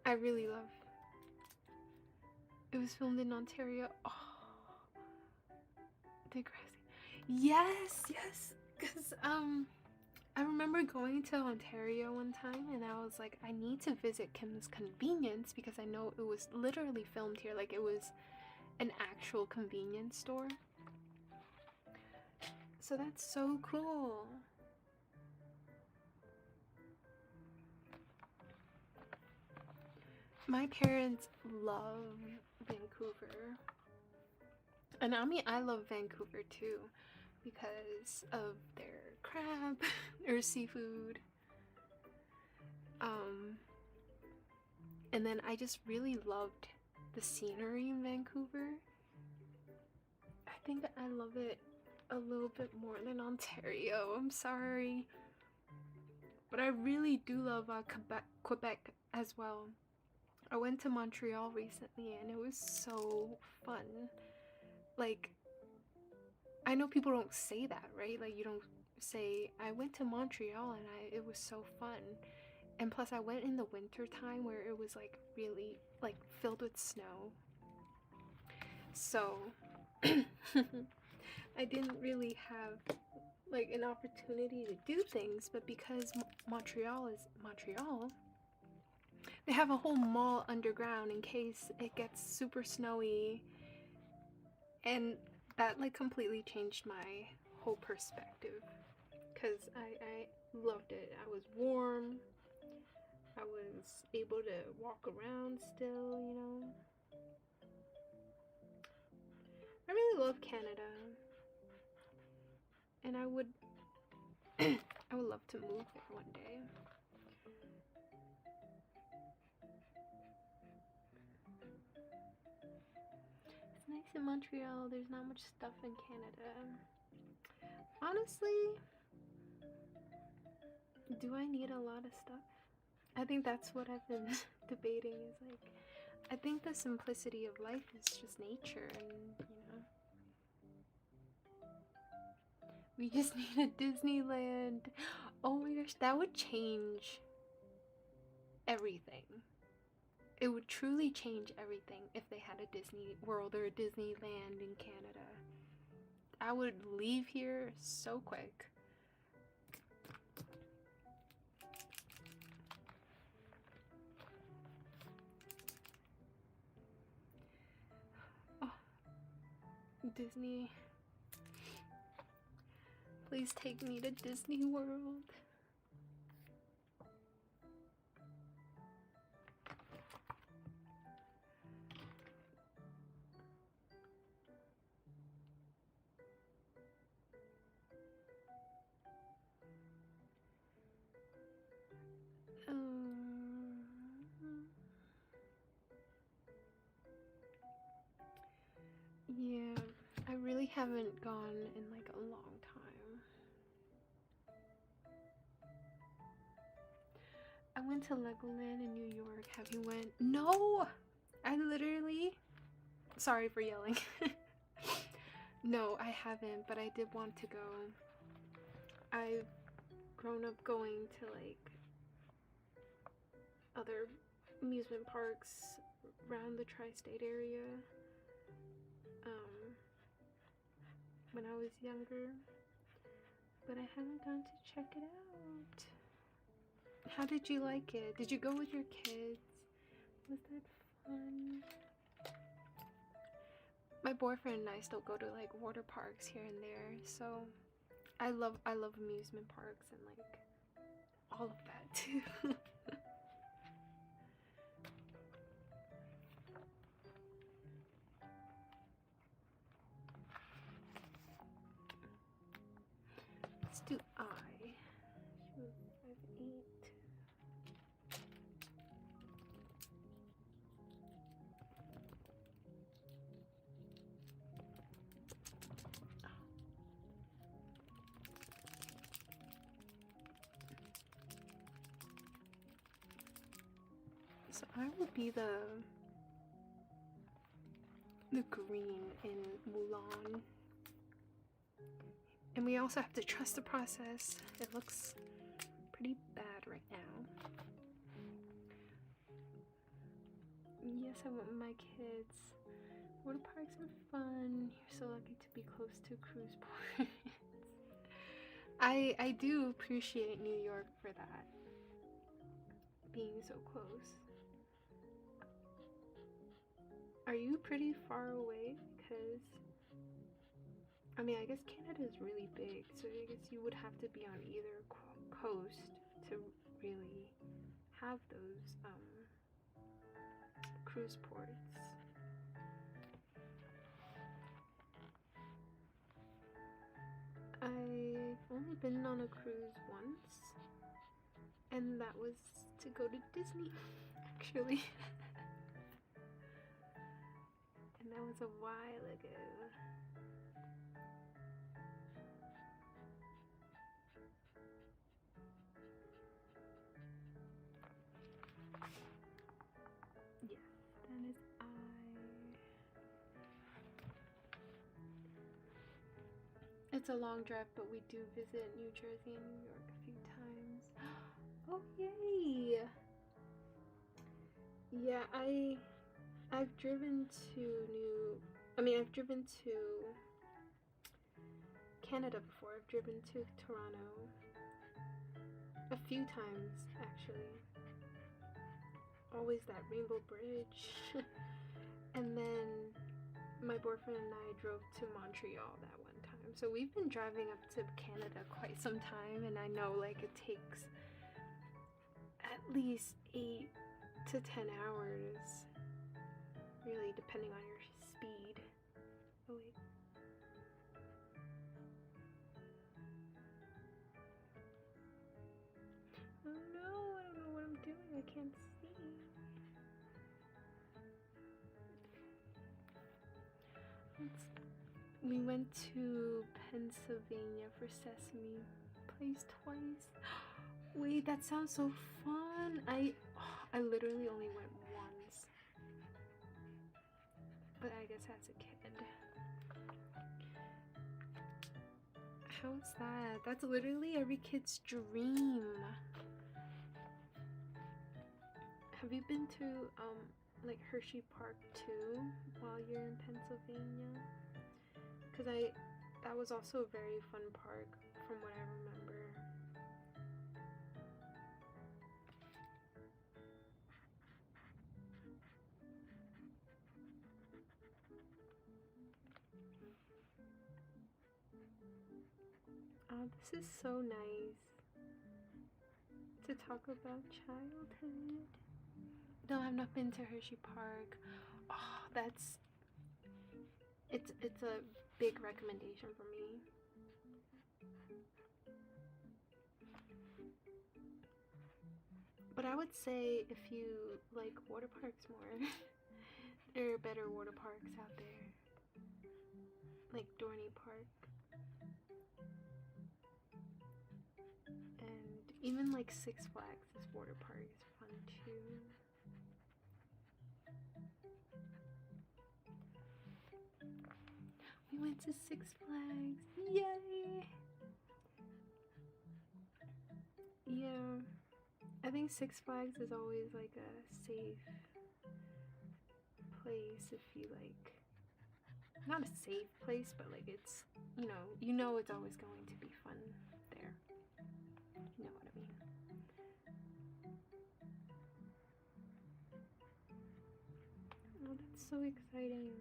A: I really love. It was filmed in Ontario. Oh, degressing. Yes, because I remember going to Ontario one time, and I was like, I need to visit Kim's Convenience because I know it was literally filmed here. Like, it was an actual convenience store. So that's so cool. My parents love Vancouver. And I mean, I love Vancouver too because of their crab or seafood. And then I just really loved the scenery in Vancouver. I think I love it a little bit more than Ontario. I'm sorry. But I really do love Quebec as well. I went to Montreal recently and it was so fun. Like, I know people don't say that, right? Like, you don't say, I went to Montreal and it was so fun. And plus I went in the winter time where it was really filled with snow. So I didn't really have an opportunity to do things, but because Montreal is Montreal, they have a whole mall underground in case it gets super snowy, and that completely changed my whole perspective because I loved it. I was warm, I was able to walk around still, you know. I really love Canada, and I would I would love to move there one day. It's nice in Montreal. There's not much stuff in Canada. Honestly, do I need a lot of stuff? I think that's what I've been debating, is I think the simplicity of life is just nature, and we just need a Disneyland. Oh my gosh, that would change everything. It would truly change everything if they had a Disney World or a Disneyland in Canada. I would leave here so quick. Oh, Disney. Please take me to Disney World. Yeah, I really haven't gone in a long time. I went to Legoland in New York. Have you went? No! I literally... Sorry for yelling. No, I haven't, but I did want to go. I've grown up going to other amusement parks around the tri-state area when I was younger, but I haven't gone to check it out. How did you like it? Did you go with your kids? Was that fun? My boyfriend and I still go to like water parks here and there, so I love amusement parks and like all of that too. Let's do I. She was 5'8". So I will be the green in Mulan. And we also have to trust the process. It looks pretty bad right now. Yes, I went with my kids. Water parks are fun. You're so lucky to be close to cruise ports. I do appreciate New York for that. Being so close. Are you pretty far away? Because I mean, I guess Canada is really big, so I guess you would have to be on either coast to really have those cruise ports. I've only been on a cruise once, and that was to go to Disney, actually. And that was a while ago. Yes, that is I. It's a long drive, but we do visit New Jersey and New York a few times. Oh, yay! Yeah, I've driven to I've driven to Canada before. I've driven to Toronto a few times, actually. Always that Rainbow Bridge. And then my boyfriend and I drove to Montreal that one time. So we've been driving up to Canada quite some time, and I know like it takes at least 8 to 10 hours, really depending on your speed. Oh wait. Oh no, I don't know what I'm doing. I can't see. We went to Pennsylvania for Sesame Place twice. Wait, that sounds so fun. I literally only went once, but I guess as a kid. How's that? That's literally every kid's dream. Have you been to like Hershey Park too while you're in Pennsylvania? Because that was also a very fun park from what I remember. Oh, this is so nice to talk about childhood. No, I've not been to Hershey Park. Oh, it's a big recommendation for me. But I would say if you like water parks more, there are better water parks out there, like Dorney Park. And even like Six Flags, this water park is fun too. We went to Six Flags, yay! Yeah, I I think Six Flags is always like a safe place if you like, not a safe place, but like it's, you know it's always going to be fun there. You know what I mean? Oh, that's so exciting.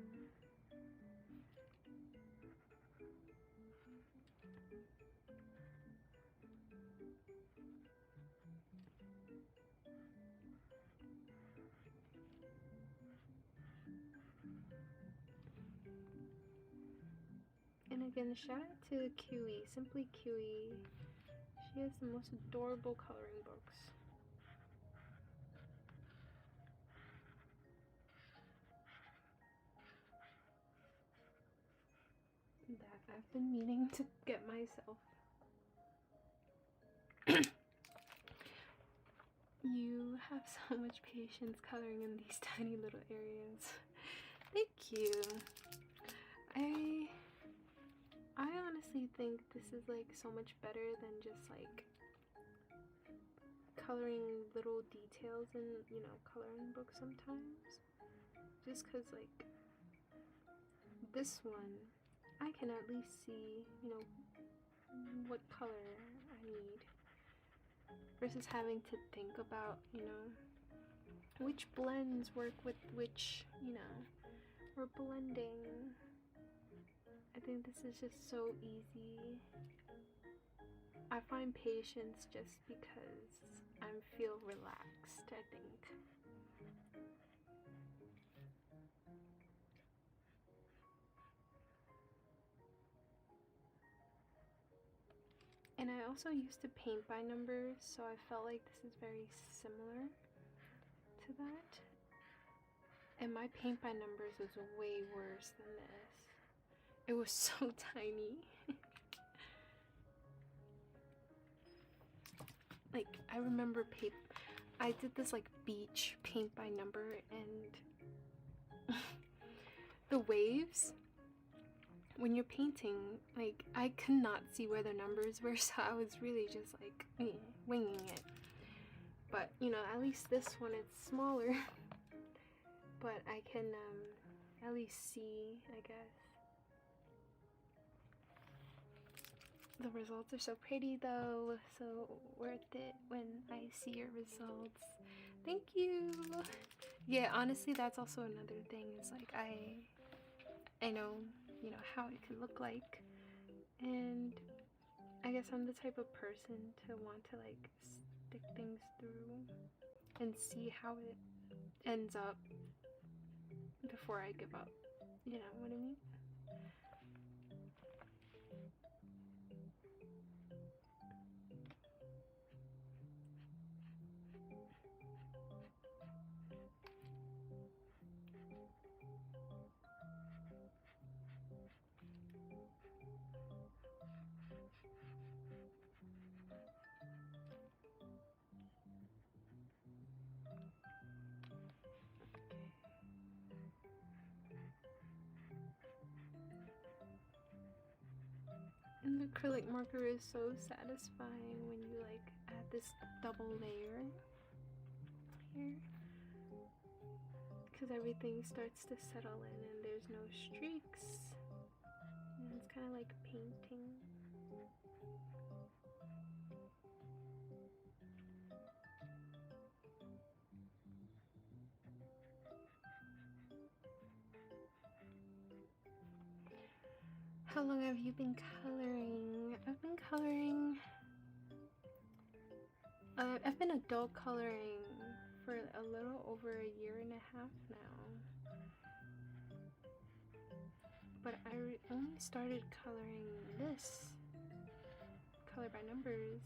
A: And again, shout out to Kiwi, Simply Kiwi. She has the most adorable coloring books. That I've been meaning to get myself. You have so much patience coloring in these tiny little areas. Thank you. I honestly think this is like so much better than just like coloring little details in, coloring books sometimes. Just cause like this one, I can at least see, what color I need. Versus having to think about, which blends work with which, or blending. I think this is just so easy. I find patience just because I feel relaxed, I think. And I also used to paint by numbers, so I felt like this is very similar to that. And my paint by numbers was way worse than this. It was so tiny. Like, I remember I did this like beach paint by number, and the waves, when you're painting, like, I could not see where the numbers were, so I was really just like winging it. But at least this one, it's smaller. But I can at least see, I guess. The results are so pretty though, so worth it when I see your results. Thank you. Yeah, honestly, that's also another thing, is like I know, how it can look like, and I guess I'm the type of person to want to like stick things through and see how it ends up before I give up. You know what I mean? And the acrylic marker is so satisfying when you like add this double layer here, because everything starts to settle in and there's no streaks, and it's kind of like painting. How long have you been coloring? I've been coloring, I've been adult coloring for a little over a year and a half now. But I only started coloring this, color by numbers,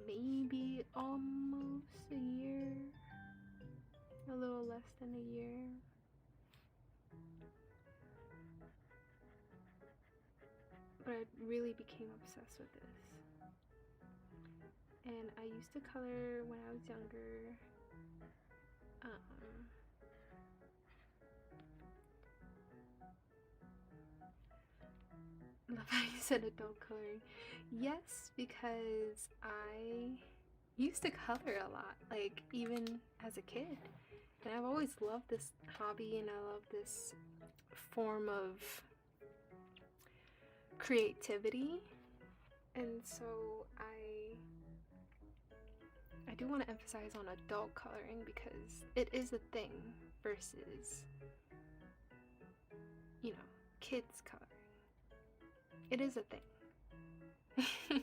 A: maybe almost a year, a little less than a year. But I really became obsessed with this. And I used to color when I was younger. Love how you said adult coloring. Yes, because I used to color a lot, like even as a kid. And I've always loved this hobby, and I love this form of creativity. And so I do want to emphasize on adult coloring because it is a thing versus, you know, kids coloring. It is a thing. I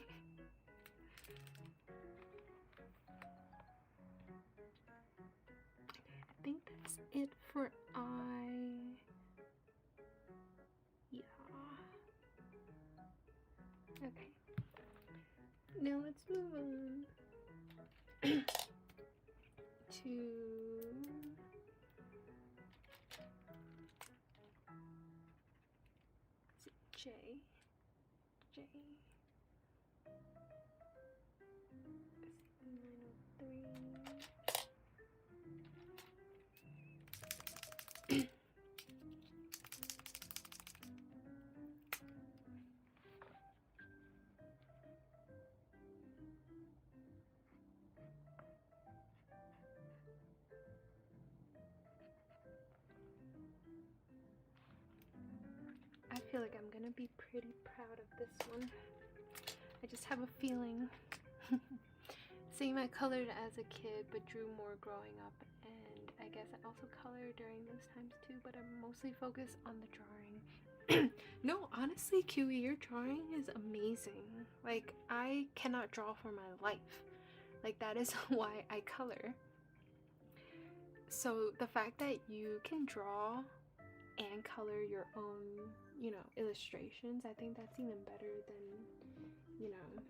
A: think that's it for yeah. Okay. Now let's move on to J. J. 903. I feel like I'm gonna be pretty proud of this one. I just have a feeling. Same, I colored as a kid but drew more growing up, and I guess I also colored during those times too, but I'm mostly focused on the drawing. No, honestly, QE, your drawing is amazing. Like, I cannot draw for my life. Like, that is why I color. So the fact that you can draw and color your own, you know, illustrations, I think that's even better than, you know,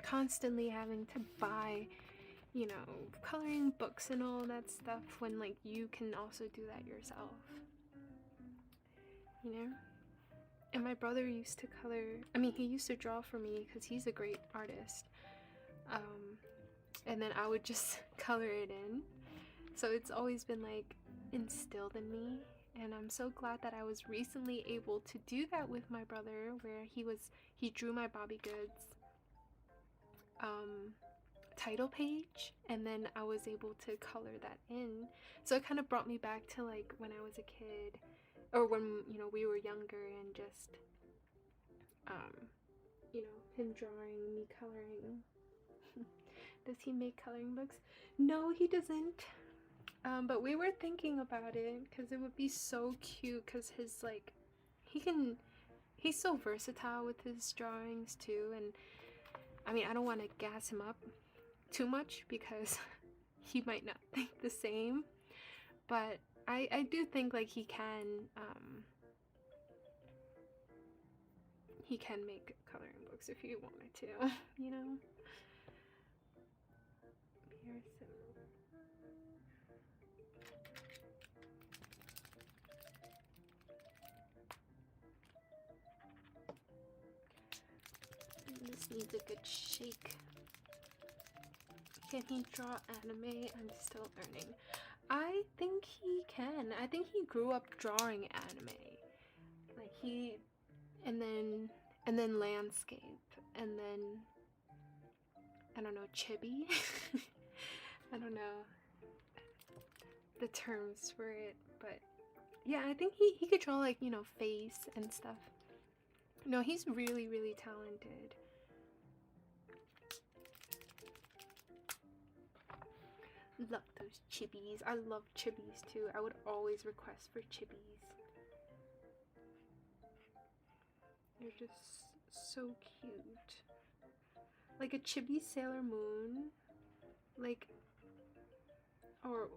A: constantly having to buy, you know, coloring books and all that stuff when, like, you can also do that yourself, you know? And my brother used to color, I mean, he used to draw for me because he's a great artist. And then I would just color it in. So it's always been, like, instilled in me. And I'm so glad that I was recently able to do that with my brother, where he drew my Bobby Goods title page, and then I was able to color that in. So it kind of brought me back to, like, when I was a kid, or when, you know, we were younger, and just you know, him drawing, me coloring. Does he make coloring books? No, he doesn't. But we were thinking about it because it would be so cute, because his, like, he's so versatile with his drawings too. And I mean, I don't want to gas him up too much because he might not think the same, but I do think, like, he can make coloring books if he wanted to, you know. This needs a good shake. Can he draw anime? I'm still learning. I think he can. I think he grew up drawing anime. Like, and then landscape, and then, I don't know, chibi. I don't know the terms for it, but yeah, I think he could draw, like, you know, face and stuff. No, he's really, really talented. Love those chibis. I love chibis too. I would always request for chibis. They're just so cute. Like a chibi Sailor Moon, like, or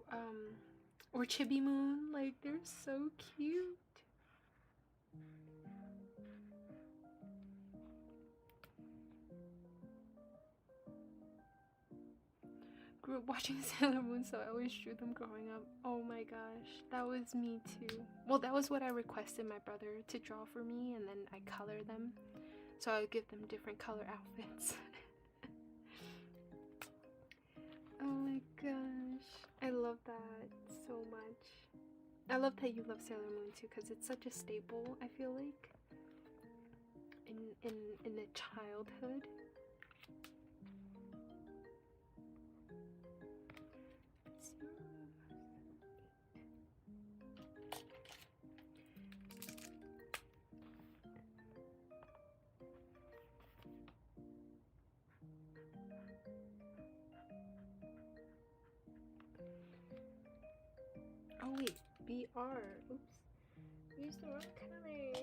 A: Chibi Moon. Like, they're so cute. Grew up watching Sailor Moon, so I always drew them growing up. Oh my gosh, that was me too. Well, that was what I requested my brother to draw for me, and then I color them. So I would give them different color outfits. Oh my gosh, I love that so much. I love that you love Sailor Moon too, because it's such a staple, I feel like, in the childhood. are. Oops. Use the wrong color.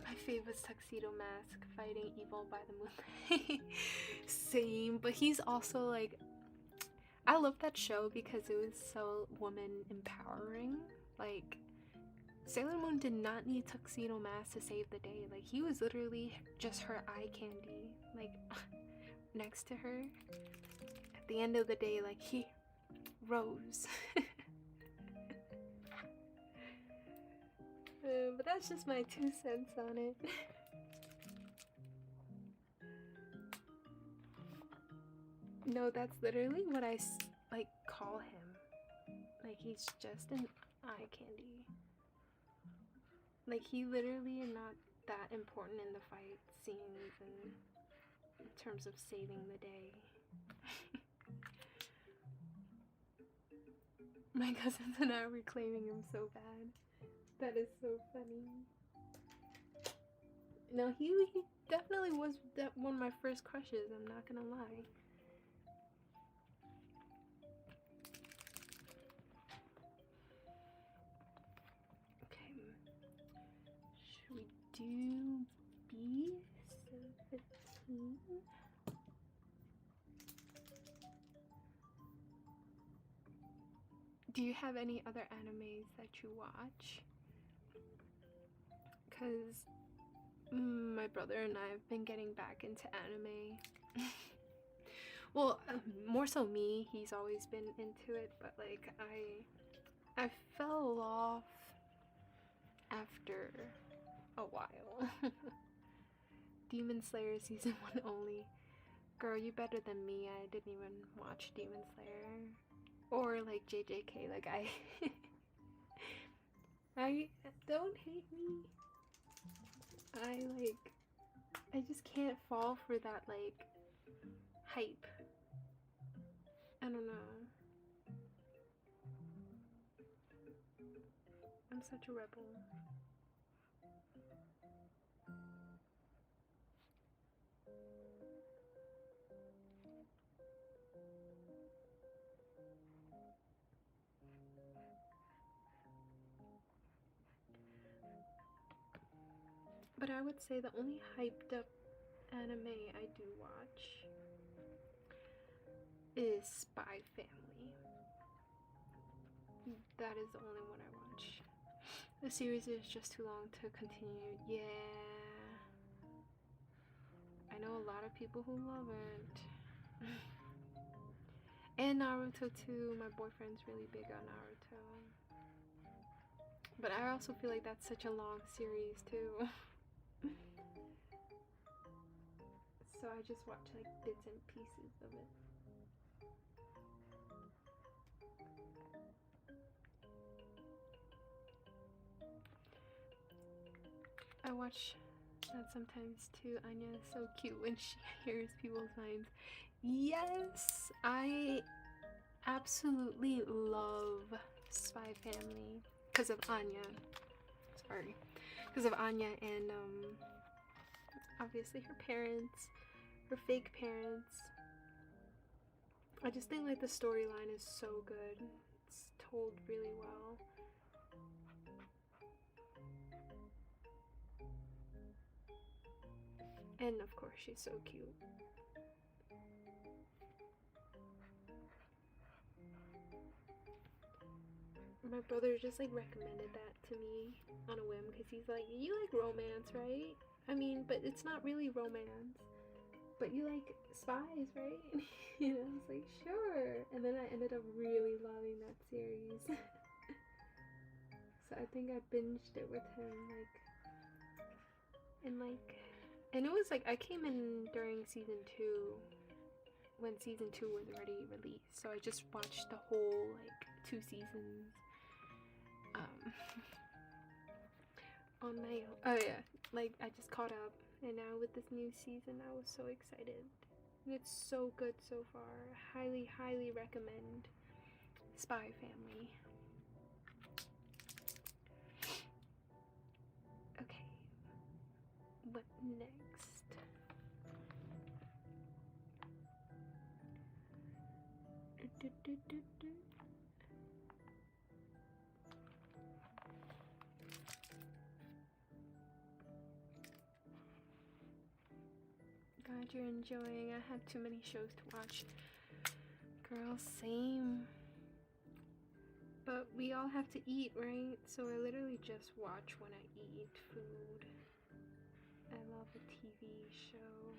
A: My favorite tuxedo mask, fighting evil by the moonlight. Same, but he's also like, I love that show because it was so woman empowering. Like, Sailor Moon did not need tuxedo mask to save the day. Like, he was literally just her eye candy. Like, next to her. At the end of the day, like, he rose. But that's just my 2 cents on it. No, that's literally what I like call him. Like, he's just an eye candy. Like, he literally is not that important in the fight scenes and in terms of saving the day. My cousins and I were claiming him so bad. That is so funny. No, he definitely was one of my first crushes, I'm not gonna lie. Okay. Should we do B17? Do you have any other animes that you watch? Because my brother and I have been getting back into anime. Well, more so me. He's always been into it, but like I fell off after a while. Demon Slayer season 1 only. Girl, you better than me. I didn't even watch Demon Slayer or like JJK. Like I don't hate me. I just can't fall for that like hype. I don't know. I'm such a rebel. But I would say the only hyped up anime I do watch is Spy Family. That is the only one I watch. The series is just too long to continue. Yeah. I know a lot of people who love it. And Naruto too. My boyfriend's really big on Naruto. But I also feel like that's such a long series too. So I just watch like bits and pieces of it. I watch that sometimes too. Anya is so cute when she hears people's minds. Yes, I absolutely love Spy Family because of Anya. Sorry, because of Anya and obviously her parents, her fake parents. I just think like the storyline is so good. It's told really well. And of course she's so cute. My brother just like recommended that to me on a whim because he's like, you like romance, right? I mean, but it's not really romance. But you like spies, right? You know, I was like, sure. And then I ended up really loving that series. So I think I binged it with him, and it was like I came in during season 2 when season 2 was already released. So I just watched the whole like 2 seasons on my own. Oh yeah, like I just caught up, and now with this new season I was so excited. And it's so good so far. Highly, highly recommend Spy Family. Okay, what next? Glad you're enjoying. I have too many shows to watch. Girl, same. But we all have to eat, right? So I literally just watch when I eat food. I love a TV show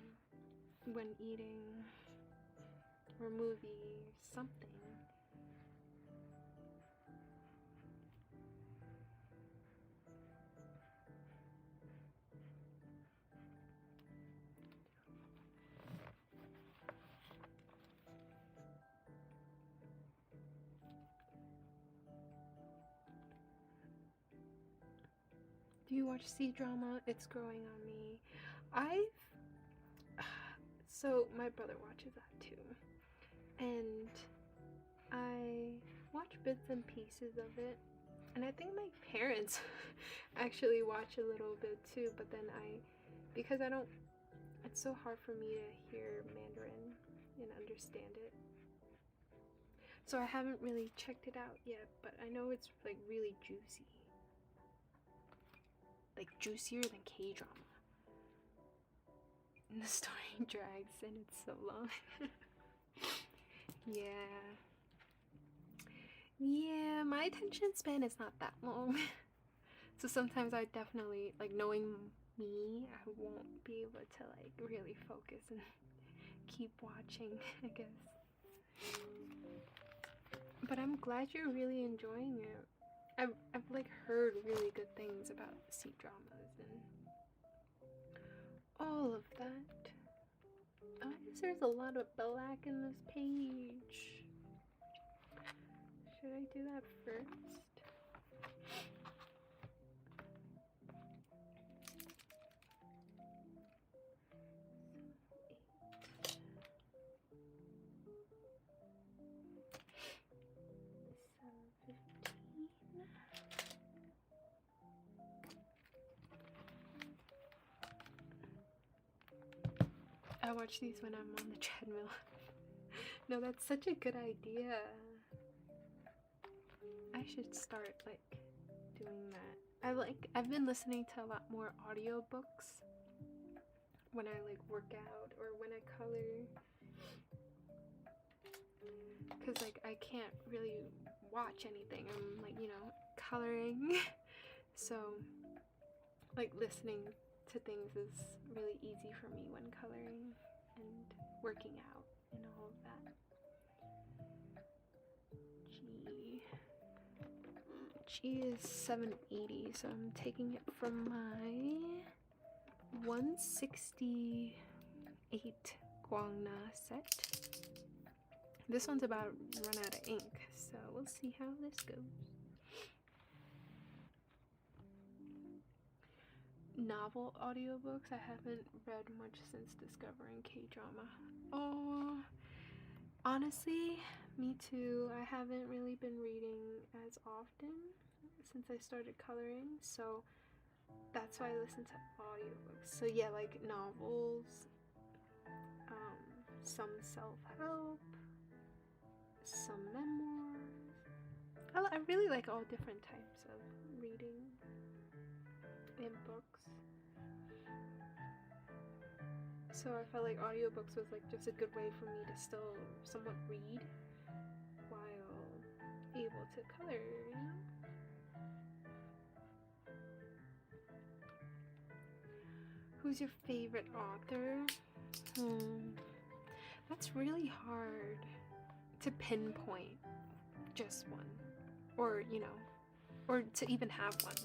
A: when eating, or movie, something. Do you watch C-drama? It's growing on me. So my brother watches that too. And I watch bits and pieces of it. And I think my parents actually watch a little bit too, but then because I don't, it's so hard for me to hear Mandarin and understand it. So I haven't really checked it out yet, but I know it's like really juicy. Like juicier than K-drama. And the story drags and it's so long. Yeah, my attention span is not that long. So sometimes I definitely, like, knowing me, I won't be able to like really focus and keep watching, I guess. But I'm glad you're really enjoying it. I've like heard really good things about C-dramas and all of that. Oh, I guess there's a lot of black in this page. Should I do that first? I watch these when I'm on the treadmill. No, that's such a good idea. I should start like doing that. I've been listening to a lot more audiobooks when I like work out or when I color. Cause like I can't really watch anything. I'm like, you know, coloring. So like listening to things is really easy for me when coloring and working out and all of that. G is 780, so I'm taking it from my 168 Guangna set. This one's about to run out of ink, so we'll see how this goes. Novel audiobooks, I haven't read much since discovering K-drama. Oh, honestly, me too. I haven't really been reading as often since I started coloring, so that's why I listen to audiobooks. So yeah, like novels, some self-help, some memoirs. I really like all different types of reading and books. So I felt like audiobooks was like just a good way for me to still somewhat read while able to color, you know? Who's your favorite author? That's really hard to pinpoint just one, or you know, or to even have one,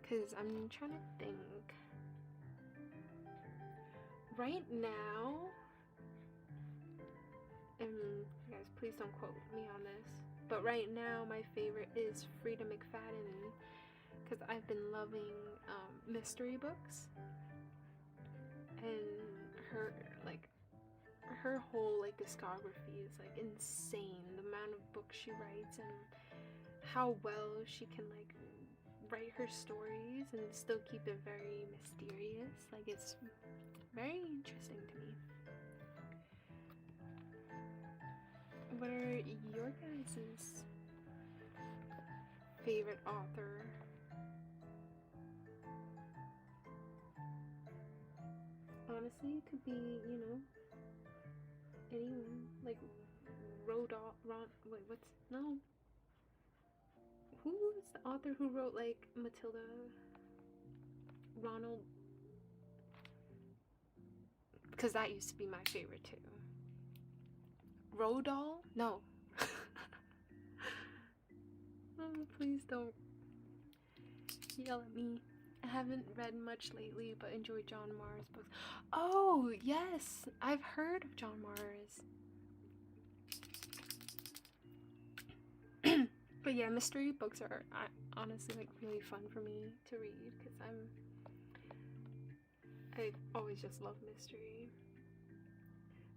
A: because I'm trying to think. Right now, and guys, please don't quote me on this, but right now my favorite is Frida McFadden, because I've been loving mystery books, and her whole like discography is like insane. The amount of books she writes and how well she can like write her stories and still keep it very mysterious. Like it's very interesting to me. What are favorite author. Honestly, it could be, you know, anyone. Like who was the author who wrote like Matilda? Ronald, because that used to be my favorite too. Rodal? No. Oh, please don't yell at me. I haven't read much lately, but enjoy John Marr's books. Oh, yes! I've heard of John Marr's. But yeah, mystery books are honestly like really fun for me to read because I always just love mystery.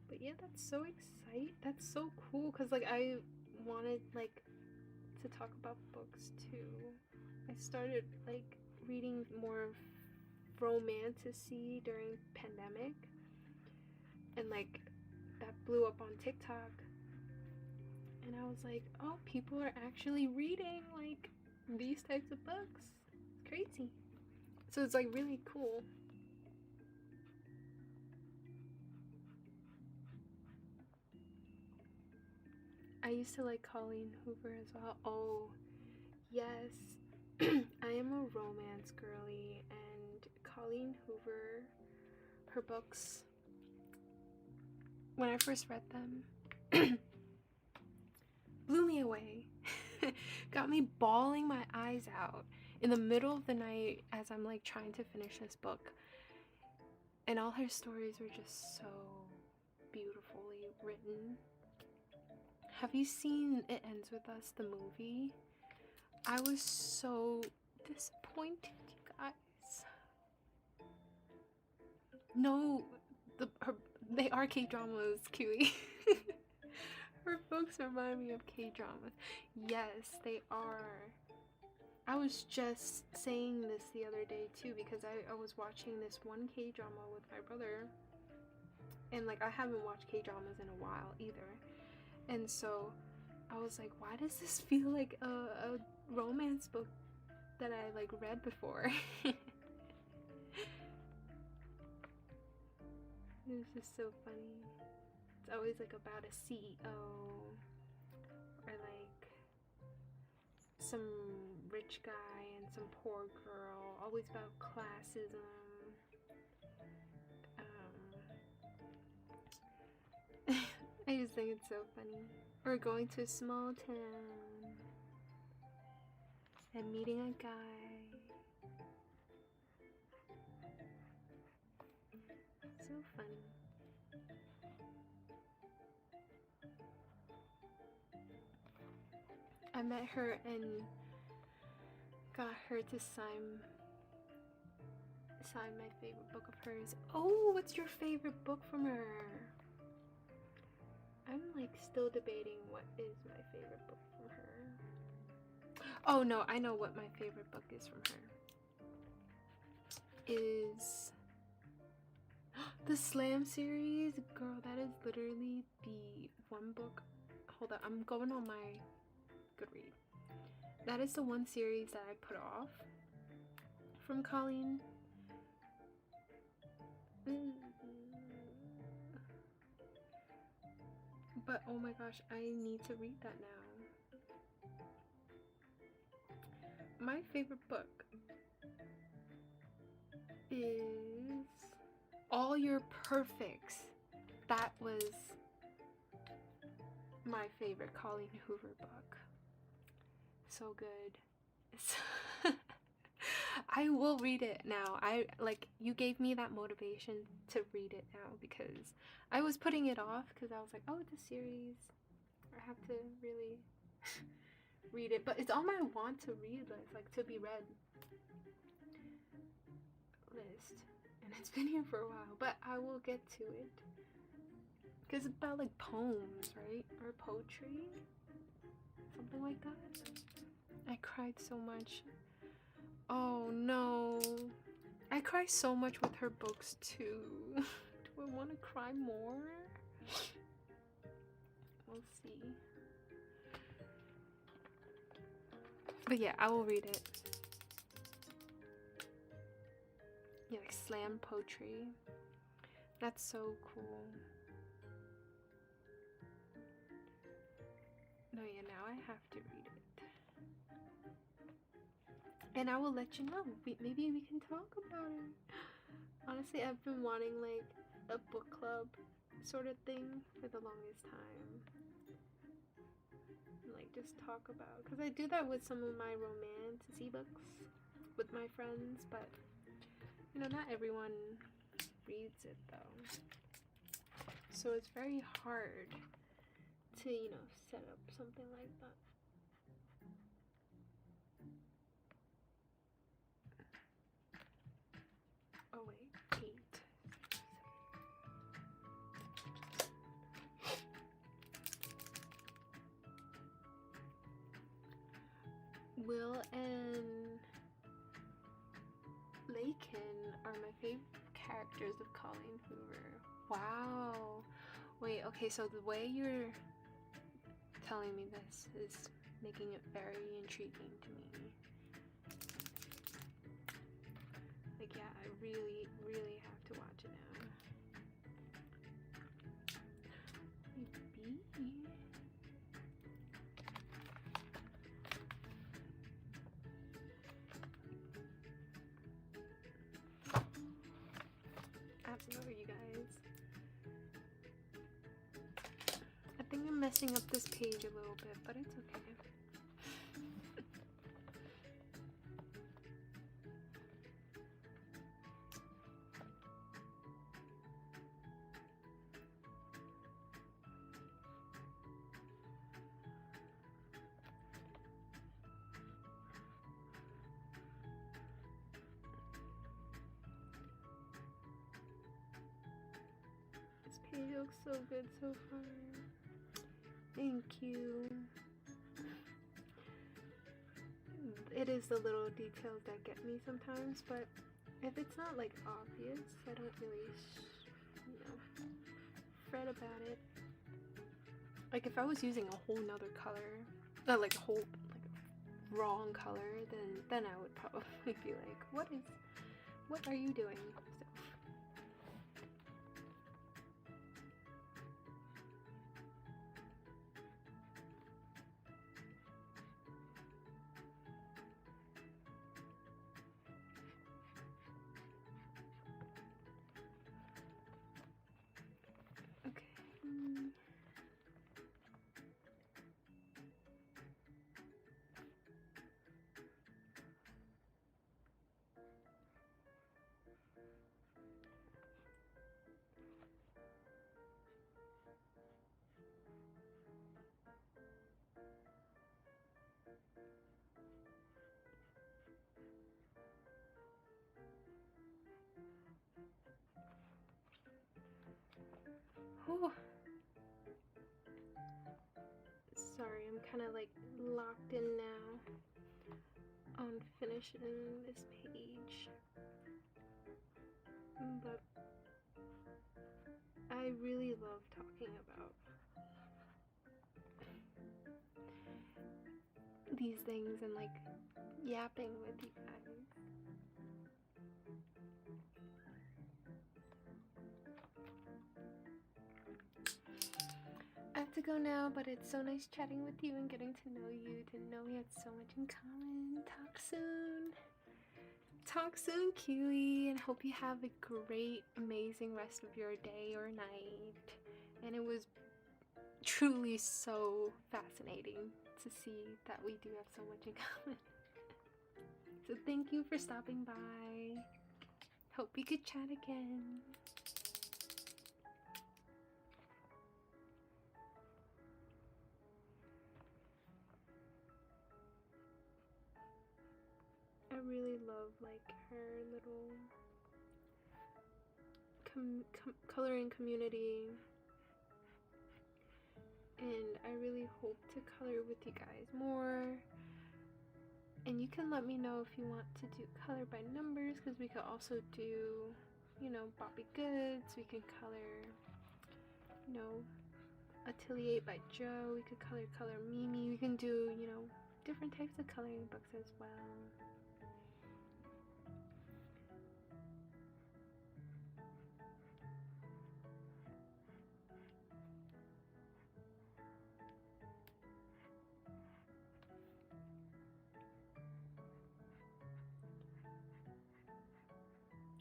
A: But yeah, that's so exciting. That's so cool because like I wanted like to talk about books too. I started like reading more romantasy during pandemic, and like that blew up on TikTok, and I was like, oh, people are actually reading like these types of books. It's crazy. So it's like really cool. I used to like Colleen Hoover as well. Oh yes. I am a romance girly, and Colleen Hoover, her books, when I first read them, blew me away. Got me bawling my eyes out in the middle of the night as I'm like trying to finish this book. And all her stories were just so beautifully written. Have you seen It Ends With Us, the movie? I was so disappointed, you guys. No, they are K-dramas, Kiwi. Her books remind me of K-dramas. Yes, they are. I was just saying this the other day too because I was watching this one K-drama with my brother. And like I haven't watched K-dramas in a while either. And so I was like, why does this feel like a romance book that I like read before? It was just so funny. It's always like about a CEO or like some rich guy and some poor girl. Always about classism. I just think it's so funny. Or going to a small town and meeting a guy. So funny. I met her and got her to sign my favorite book of hers. Oh, what's your favorite book from her? I'm like still debating what is my favorite book from her. Oh no, I know what my favorite book is from her. Is the Slam series. Girl, that is literally the one book. Hold on, I'm going on my Goodreads. That is the one series that I put off from Colleen. But oh my gosh, I need to read that now. My favorite book is All Your Perfects. That was my favorite Colleen Hoover book. So good. I will read it now. You gave me that motivation to read it now because I was putting it off because I was like, oh, it's a series. I have to really read it. But it's on my want to read list, like to be read list. And it's been here for a while, but I will get to it. Because it's about like poems, right? Or poetry? Something like that. I cried so much. Oh no. I cry so much with her books too. Do I want to cry more? We'll see. But yeah, I will read it. Yeah, like slam poetry. That's so cool. No, yeah, now I have to read it. And I will let you know. Maybe we can talk about it. Honestly, I've been wanting like a book club sort of thing for the longest time. And, like just talk about, because I do that with some of my romance books with my friends, but you know, not everyone reads it though. So it's very hard to, you know, set up something like that. Oh wait, 8. Will and Lakin are my favorite characters of Colleen Hoover. Wow. Wait, okay, so the way you're telling me this is making it very intriguing to me. Like, yeah, I really, really have to watch it now. Maybe. I don't know, you guys. I think I'm messing up this page a little bit, but it's okay. This page looks so good so far. Thank you. It is the little details that get me sometimes, but if it's not like obvious, I don't really, you know, fret about it. Like if I was using a whole nother color, like a whole like wrong color, then I would probably be like, what are you doing? So. Whew. Sorry, I'm kind of like locked in now on finishing this page, but I really love talking about these things and like yapping with you guys. I have to go now, but it's so nice chatting with you and getting to know you. Didn't know we had so much in common. Talk soon. Talk soon, Kiwi, and hope you have a great, amazing rest of your day or night. And it was truly so fascinating to see that we do have so much in common. So thank you for stopping by. Hope we could chat again. I really love like her little coloring community, and I really hope to color with you guys more. And you can let me know if you want to do color by numbers, because we could also do, you know, Bobby Goods. We can color, you know, Atelier by Joe. We could color Mimi. We can do, you know, different types of coloring books as well.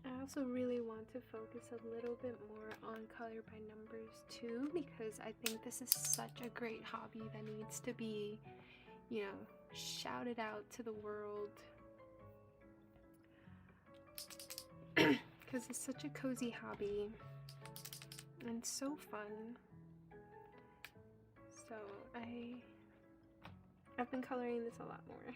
A: I also really want to focus a little bit more on color by numbers too, because I think this is such a great hobby that needs to be, you know, shouted out to the world. Because it's such a cozy hobby and so fun. So I've been coloring this a lot more.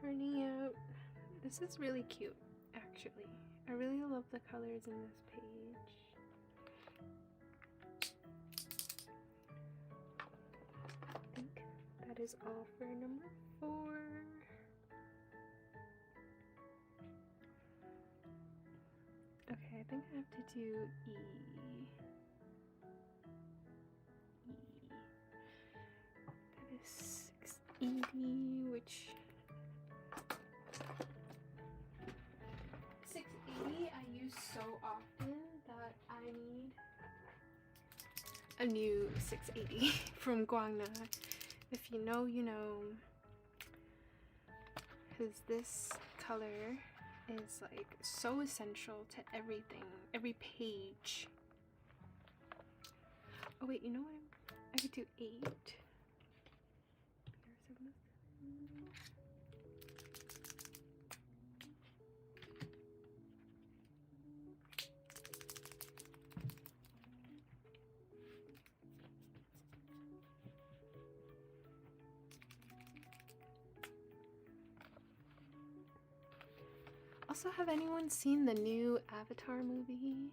A: Turning out, this is really cute actually. I really love the colors in this page. I think that is all for number 4. Okay, I think I have to do E. That is 680, which 680 I use so often that I need a new 680 from Guangna. If you know, you know. Because this color is like so essential to everything, every page. Oh wait, you know what? I could do 8. Also, have anyone seen the new Avatar movie?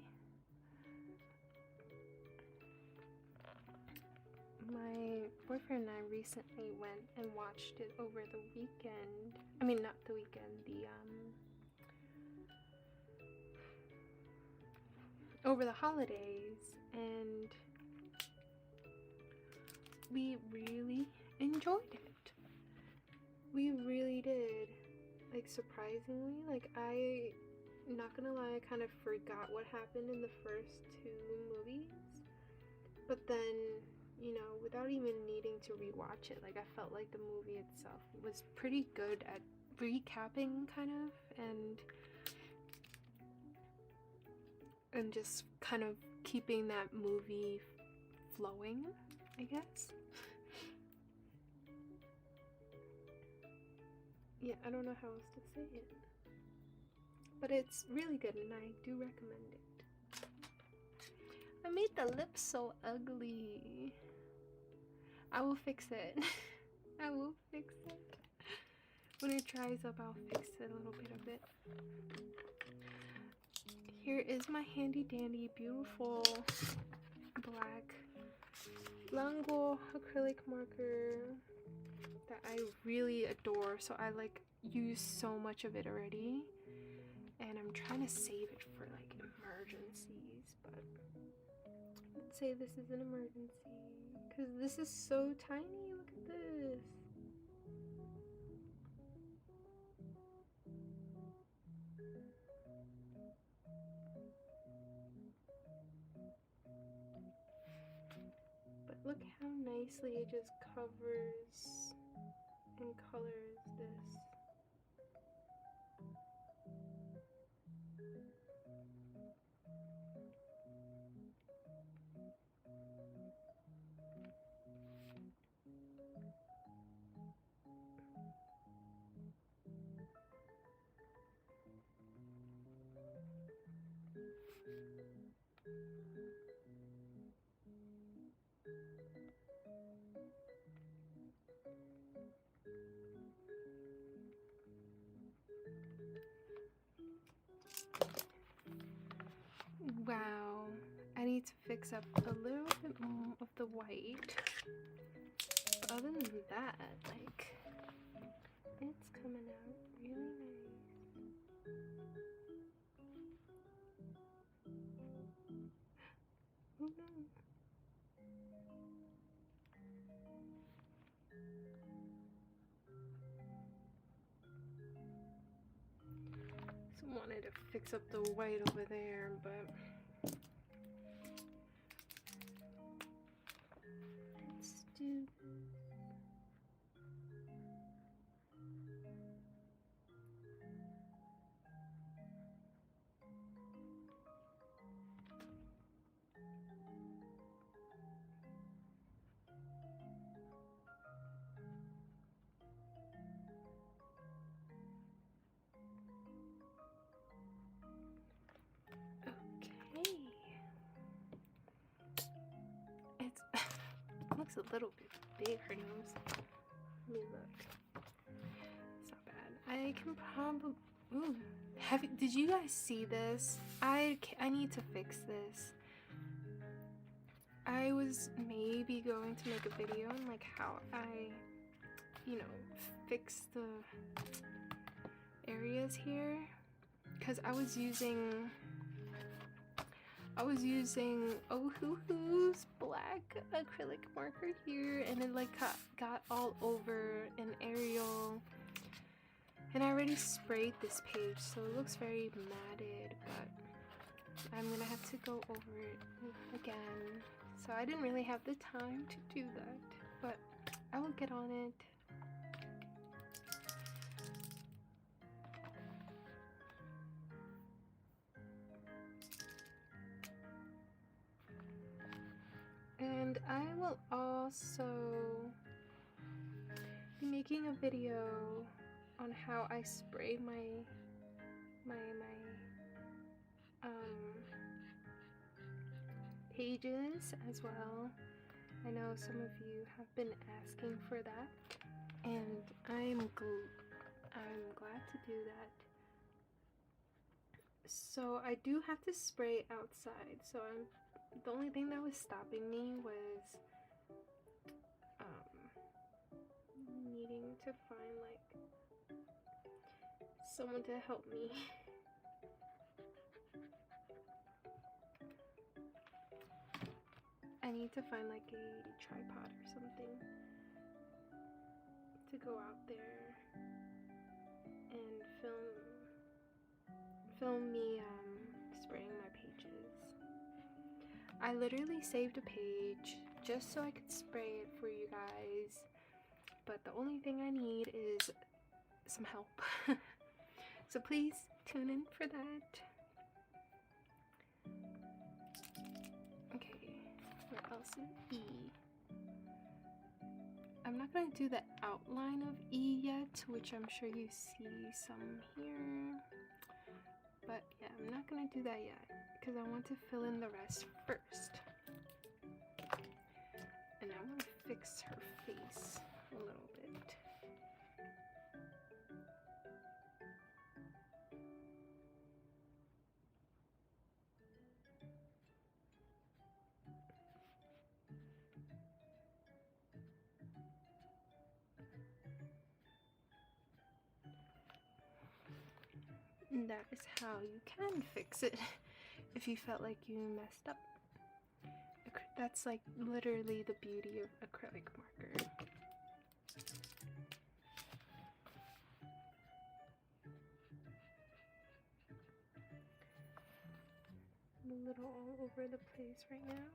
A: My boyfriend and I recently went and watched it over the weekend. I mean, not the weekend, over the holidays, and we really enjoyed it. We really did. Like, surprisingly, like, not gonna lie, I kind of forgot what happened in the first 2 movies, but then, you know, without even needing to rewatch it, like, I felt like the movie itself was pretty good at recapping, kind of, and just kind of keeping that movie flowing, I guess. Yeah, I don't know how else to say it. But it's really good and I do recommend it. I made the lips so ugly. I will fix it. I will fix it. When it dries up, I'll fix it a little bit of it. Here is my handy dandy beautiful black Languo acrylic marker that I really adore, so I like use so much of it already, and I'm trying to save it for like emergencies, but let's say this is an emergency because this is so tiny. Look at this. But look how nicely it just covers and colors this. Wow, I need need to fix up a little bit more of the white. But other than that, like, it's coming out really nice. Oh no. So wanted to fix up the white over there, but let's do it looks a little bit big, her nose. Let me look. It's not bad. I can probably... Ooh. Did you guys see this? I need to fix this. I was maybe going to make a video on like how I, you know, fix the areas here. Because I was using Ohuhu's black acrylic marker here, and it like got all over an Arial, and I already sprayed this page, so it looks very matted, but I'm gonna have to go over it again. So I didn't really have the time to do that, but I will get on it. And I will also be making a video on how I spray my pages as well. I know some of you have been asking for that, and I'm glad to do that. So I do have to spray outside, so the only thing that was stopping me was needing to find like someone to help me. I need to find like a tripod or something to go out there and film me spraying my pages. I literally saved a page just so I could spray it for you guys, but the only thing I need is some help. So please tune in for that. Okay, where else is E? I'm not going to do the outline of E yet, which I'm sure you see some here. But yeah, I'm not going to do that yet because I want to fill in the rest first. And I want to fix her face a little bit. And that is how you can fix it if you felt like you messed up. That's like literally the beauty of acrylic marker. I'm a little all over the place right now.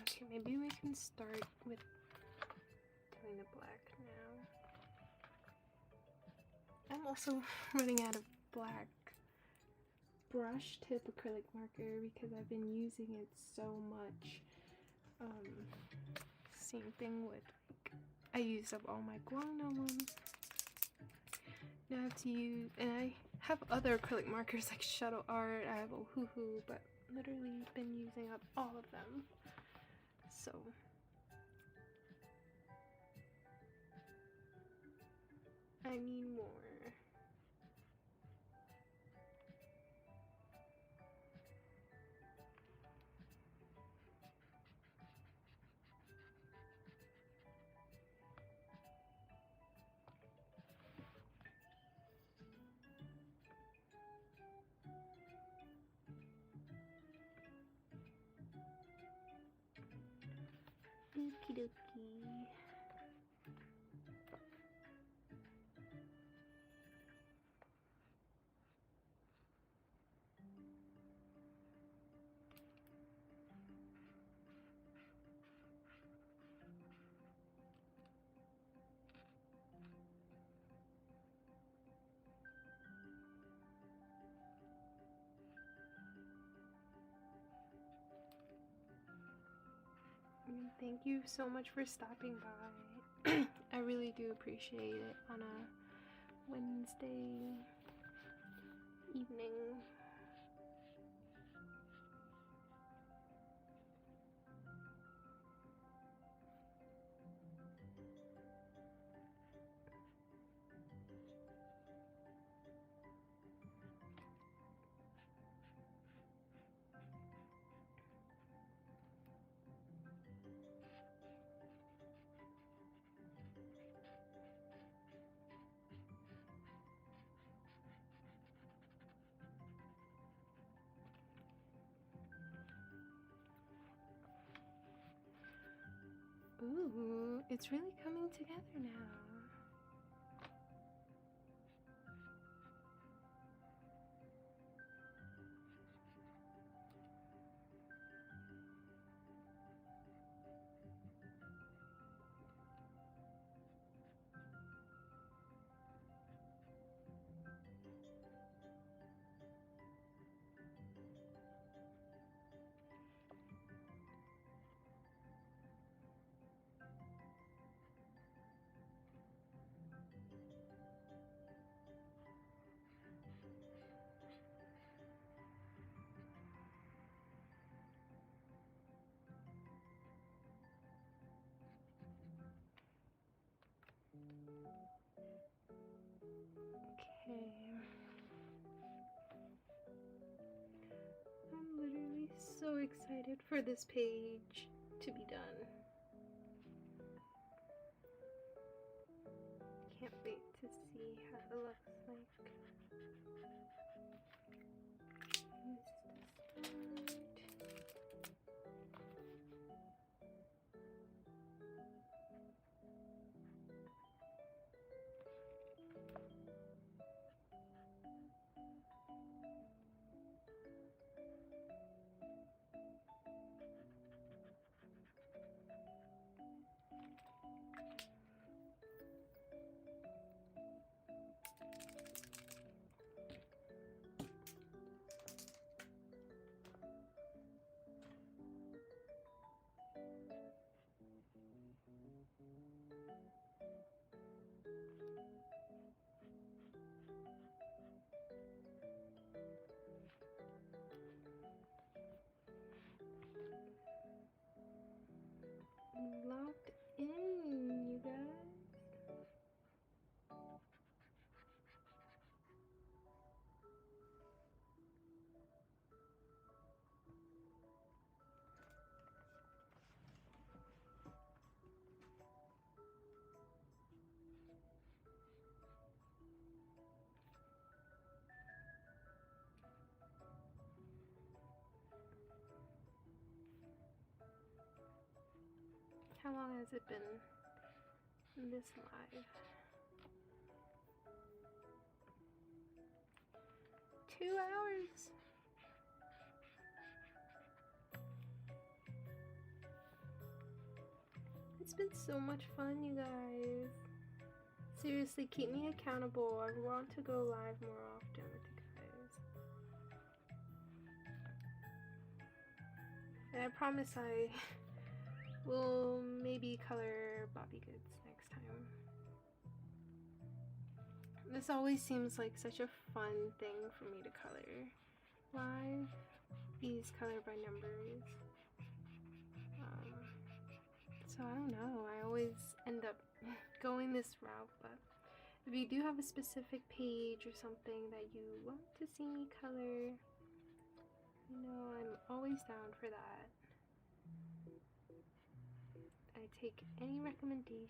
A: Okay, maybe we can start with doing the black now. I'm also running out of black brush tip acrylic marker because I've been using it so much. Same thing with, I used up all my Guangna ones. You have to use, and I have other acrylic markers like Shuttle Art, I have Ohuhu, but literally been using up all of them. So I need more. Okie dokie. Thank you so much for stopping by. I really do appreciate it on a Wednesday evening. Ooh, it's really coming together now. Okay. I'm literally so excited for this page to be done. Can't wait to see how it looks like. Locked in, you guys. How long has it been this live? 2 hours. It's been so much fun, you guys. Seriously, keep me accountable. I want to go live more often with you guys. And I promise I will maybe color Bobby Goods next time. This always seems like such a fun thing for me to color. Live, these color by numbers. So I don't know, I always end up going this route, but if you do have a specific page or something that you want to see me color, you know, I'm always down for that. I take any recommendations.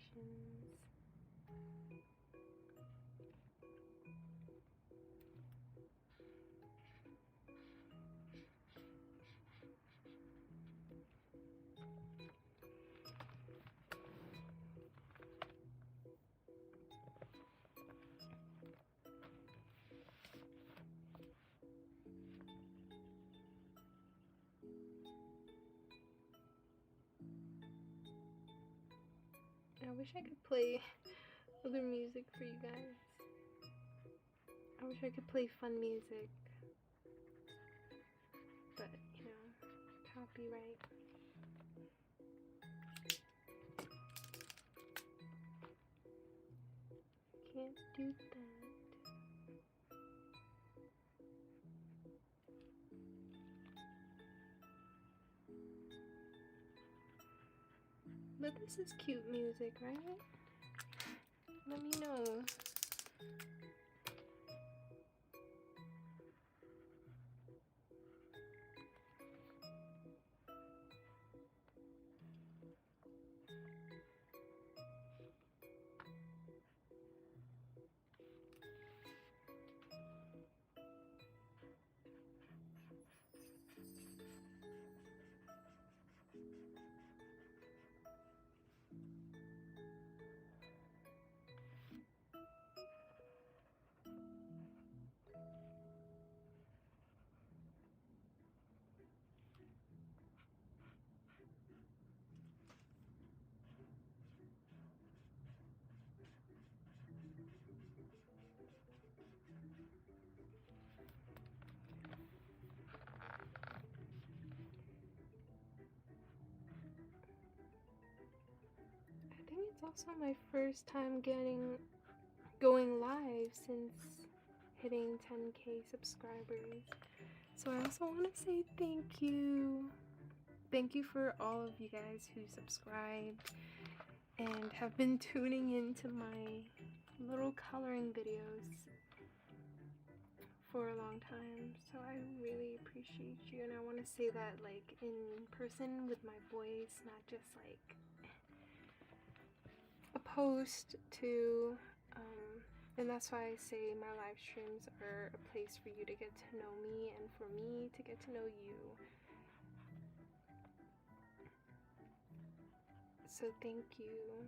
A: I wish I could play other music for you guys. I wish I could play fun music. But, you know, copyright. Can't do that. But this is cute music, right? Let me know. I think it's also my first time going live since hitting 10K subscribers. So I also want to say thank you. Thank you for all of you guys who subscribed and have been tuning into my little coloring videos for a long time. So I really appreciate you, and I want to say that like in person with my voice, not just like a post to and that's why I say my live streams are a place for you to get to know me and for me to get to know you. So thank you.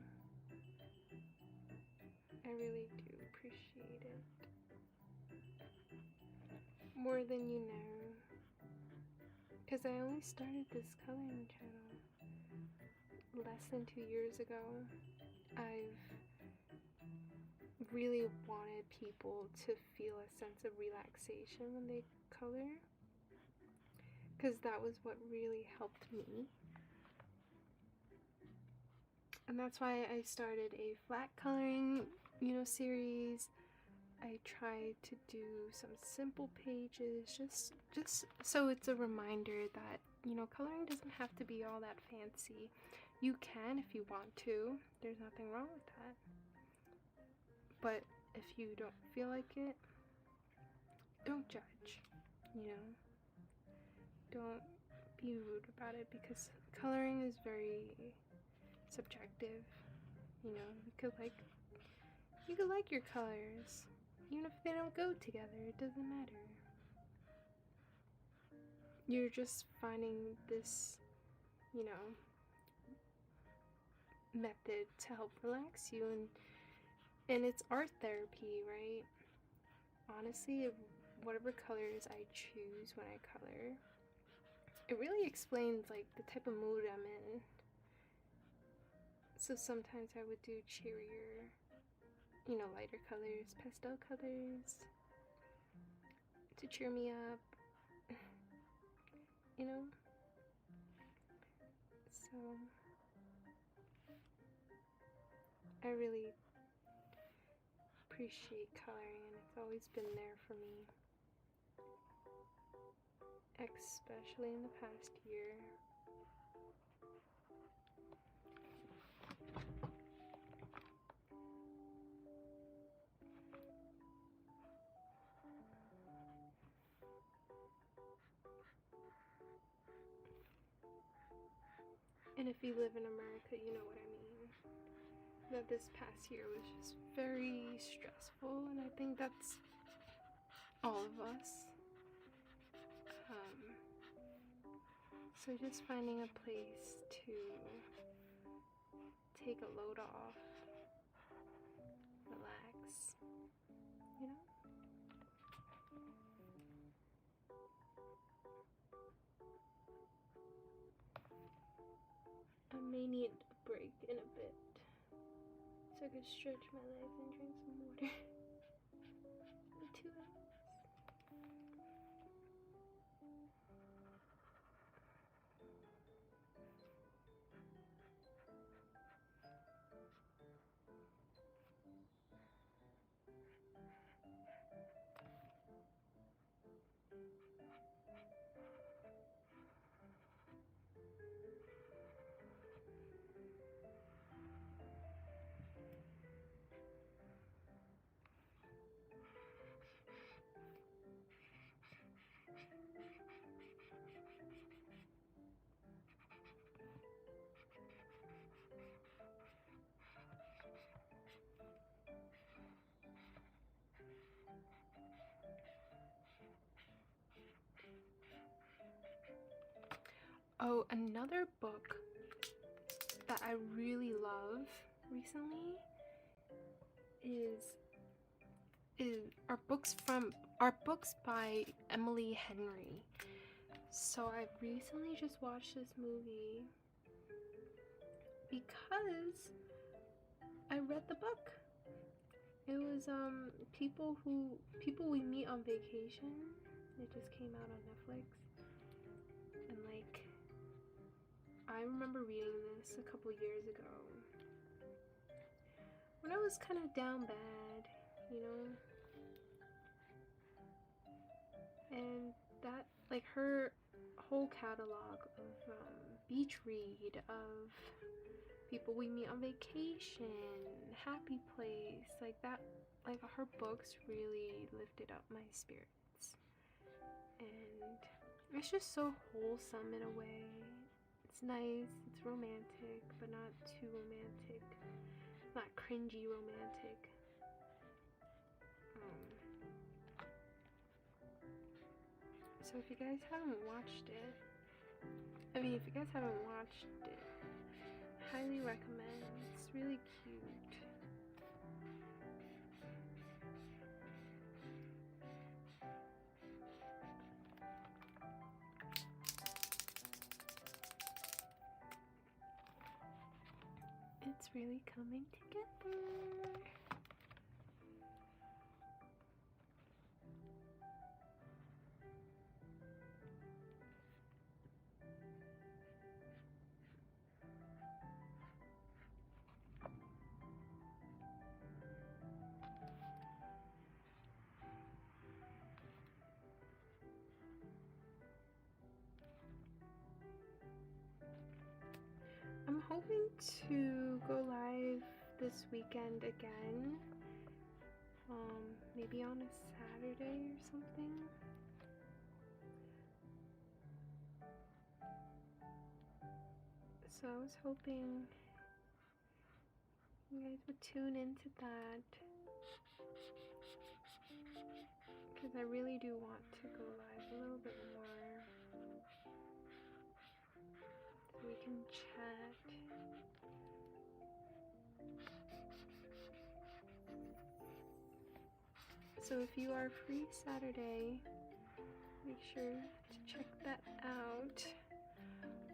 A: I really do appreciate it. More than you know. Because I only started this coloring channel less than 2 years ago. I've really wanted people to feel a sense of relaxation when they color, because that was what really helped me. And that's why I started a flat coloring, series. I tried to do some simple pages, just so it's a reminder that, coloring doesn't have to be all that fancy. You can if you want to. There's nothing wrong with that. But if you don't feel like it, don't judge, Don't be rude about it, because coloring is very subjective. You could like your colors, even if they don't go together, it doesn't matter. You're just finding this, method to help relax you, and it's art therapy, right? Honestly, whatever colors I choose when I color, it really explains like the type of mood I'm in. So sometimes I would do cheerier, lighter colors, pastel colors to cheer me up, So I really appreciate coloring, and it's always been there for me, especially in the past year. And if you live in America, you know what I mean. That this past year was just very stressful, and I think that's all of us. So just finding a place to take a load off, relax, you know? I may need a break in a bit, so I could stretch my legs and drink some water for 2 hours. Oh, another book that I really love recently is our books by Emily Henry. So I recently just watched this movie because I read the book. It was people we meet on vacation. It just came out on Netflix. And like, I remember reading this a couple years ago when I was kind of down bad, you know? And that, like, her whole catalog of beach read, of people we meet on vacation, happy place, like that, like her books really lifted up my spirits. And it's just so wholesome in a way. It's nice, it's romantic, but not too romantic, not cringy romantic. So if you guys haven't watched it, highly recommend. It's really cute. It's really coming together. I'm hoping to go live this weekend again, maybe on a Saturday or something. So I was hoping you guys would tune into that, because I really do want to go live a little bit more so we can chat. So if you are free Saturday, make sure to check that out.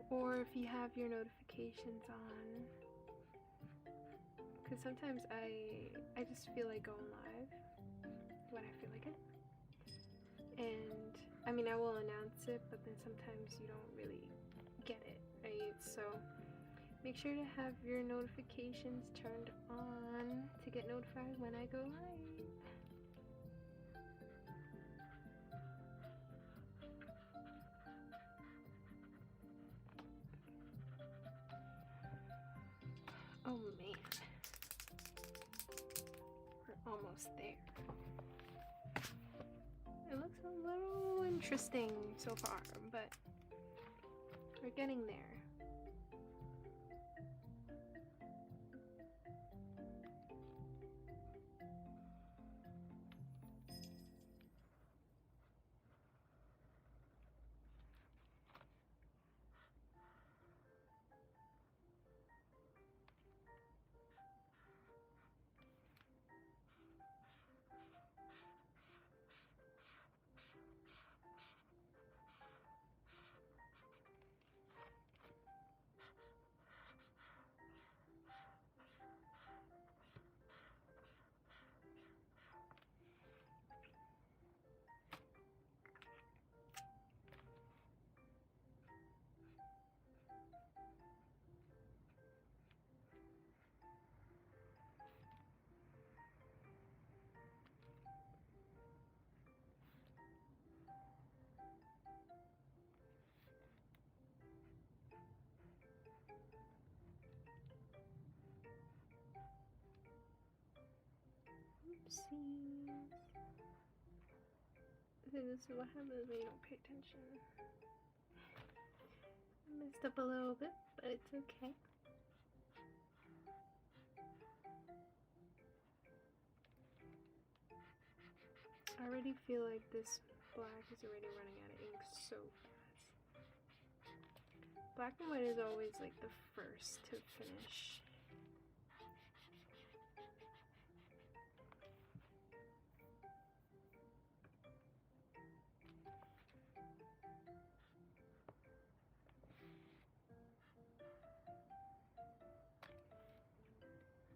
A: Or if you have your notifications on, because sometimes I just feel like going live when I feel like it. And I mean, I will announce it, but then sometimes you don't really get it, right? So Make sure to have your notifications turned on to get notified when I go live. Oh man, we're almost there. It looks a little interesting so far, but we're getting there. Oopsies. I think this is what happens when you don't pay attention. Messed up a little bit, but it's okay. I already feel like this black is already running out of ink so fast. Black and white is always like the first to finish.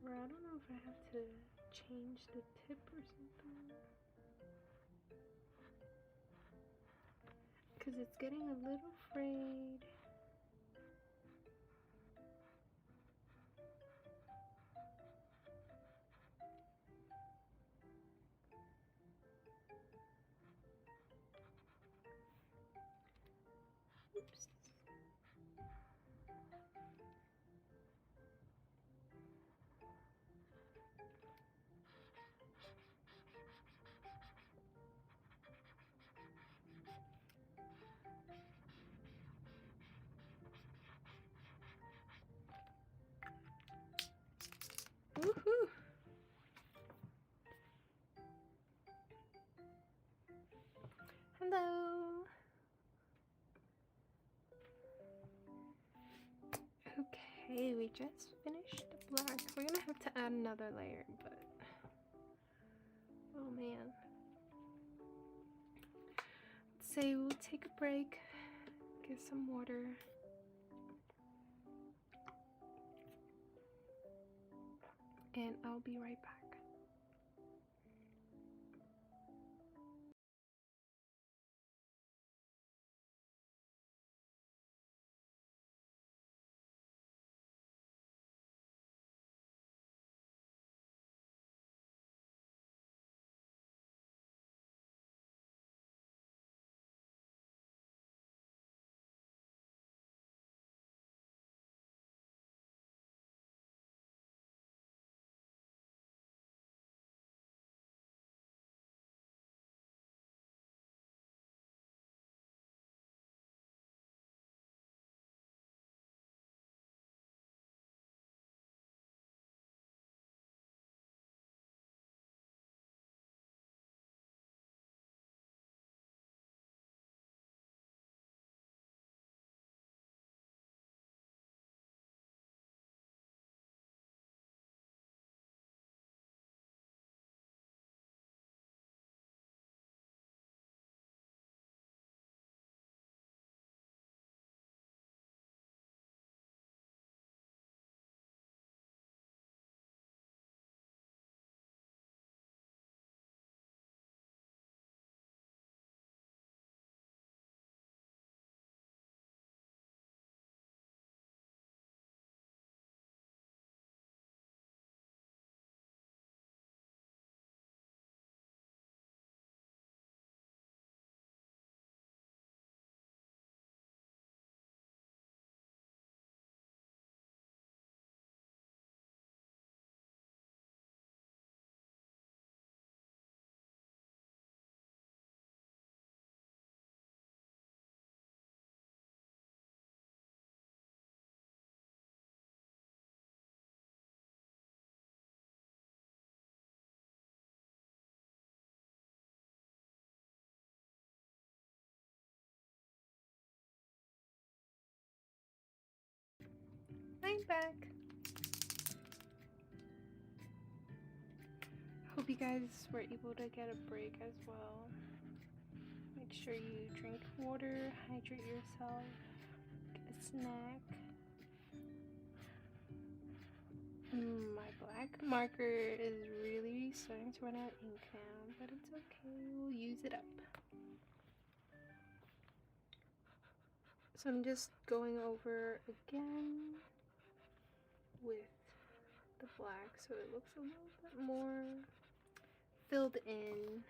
A: Or I don't know if I have to change the tip or something. Because it's getting a little frayed. Oops. Woohoo! Hello! Okay, we just finished the black. We're gonna have to add another layer, but oh man. Let's say we'll take a break, get some water. And I'll be right back. I'm back. Hope you guys were able to get a break as well. Make sure you drink water, hydrate yourself, get a snack. My black marker is really starting to run out of ink now, but it's okay, we'll use it up. So I'm just going over again with the black so it looks a little bit more filled in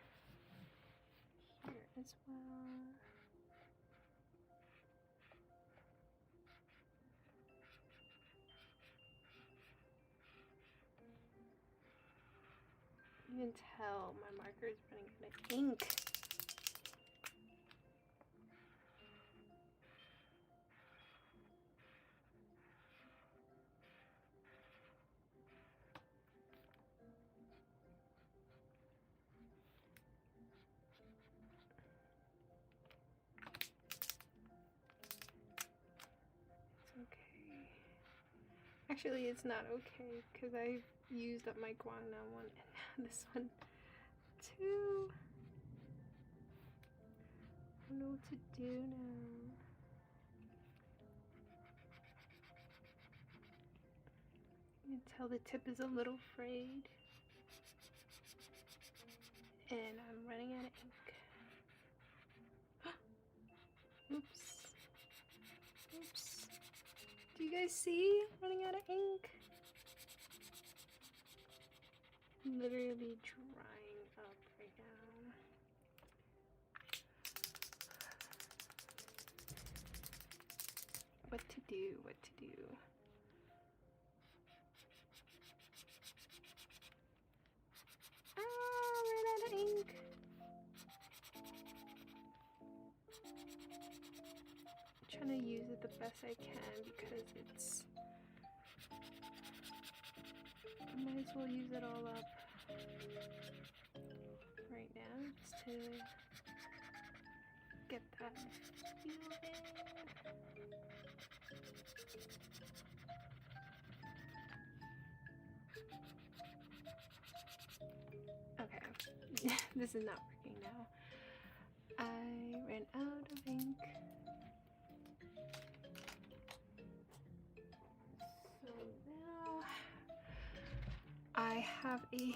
A: here as well. You can tell my marker is running out of ink. Okay. Actually, it's not okay because I've used up my Guangna one and now this one too. I don't know what to do now. You can tell the tip is a little frayed. And I'm running out of ink. Oops. Oops. Do you guys see? Running out of ink. Literally drying up right now. What to do? What to do? Ran out of ink. I'm trying to use it the best I can because it's... I might as well use it all up right now just to get that feel in. Okay, this is not working now. I ran out of ink. So now I have a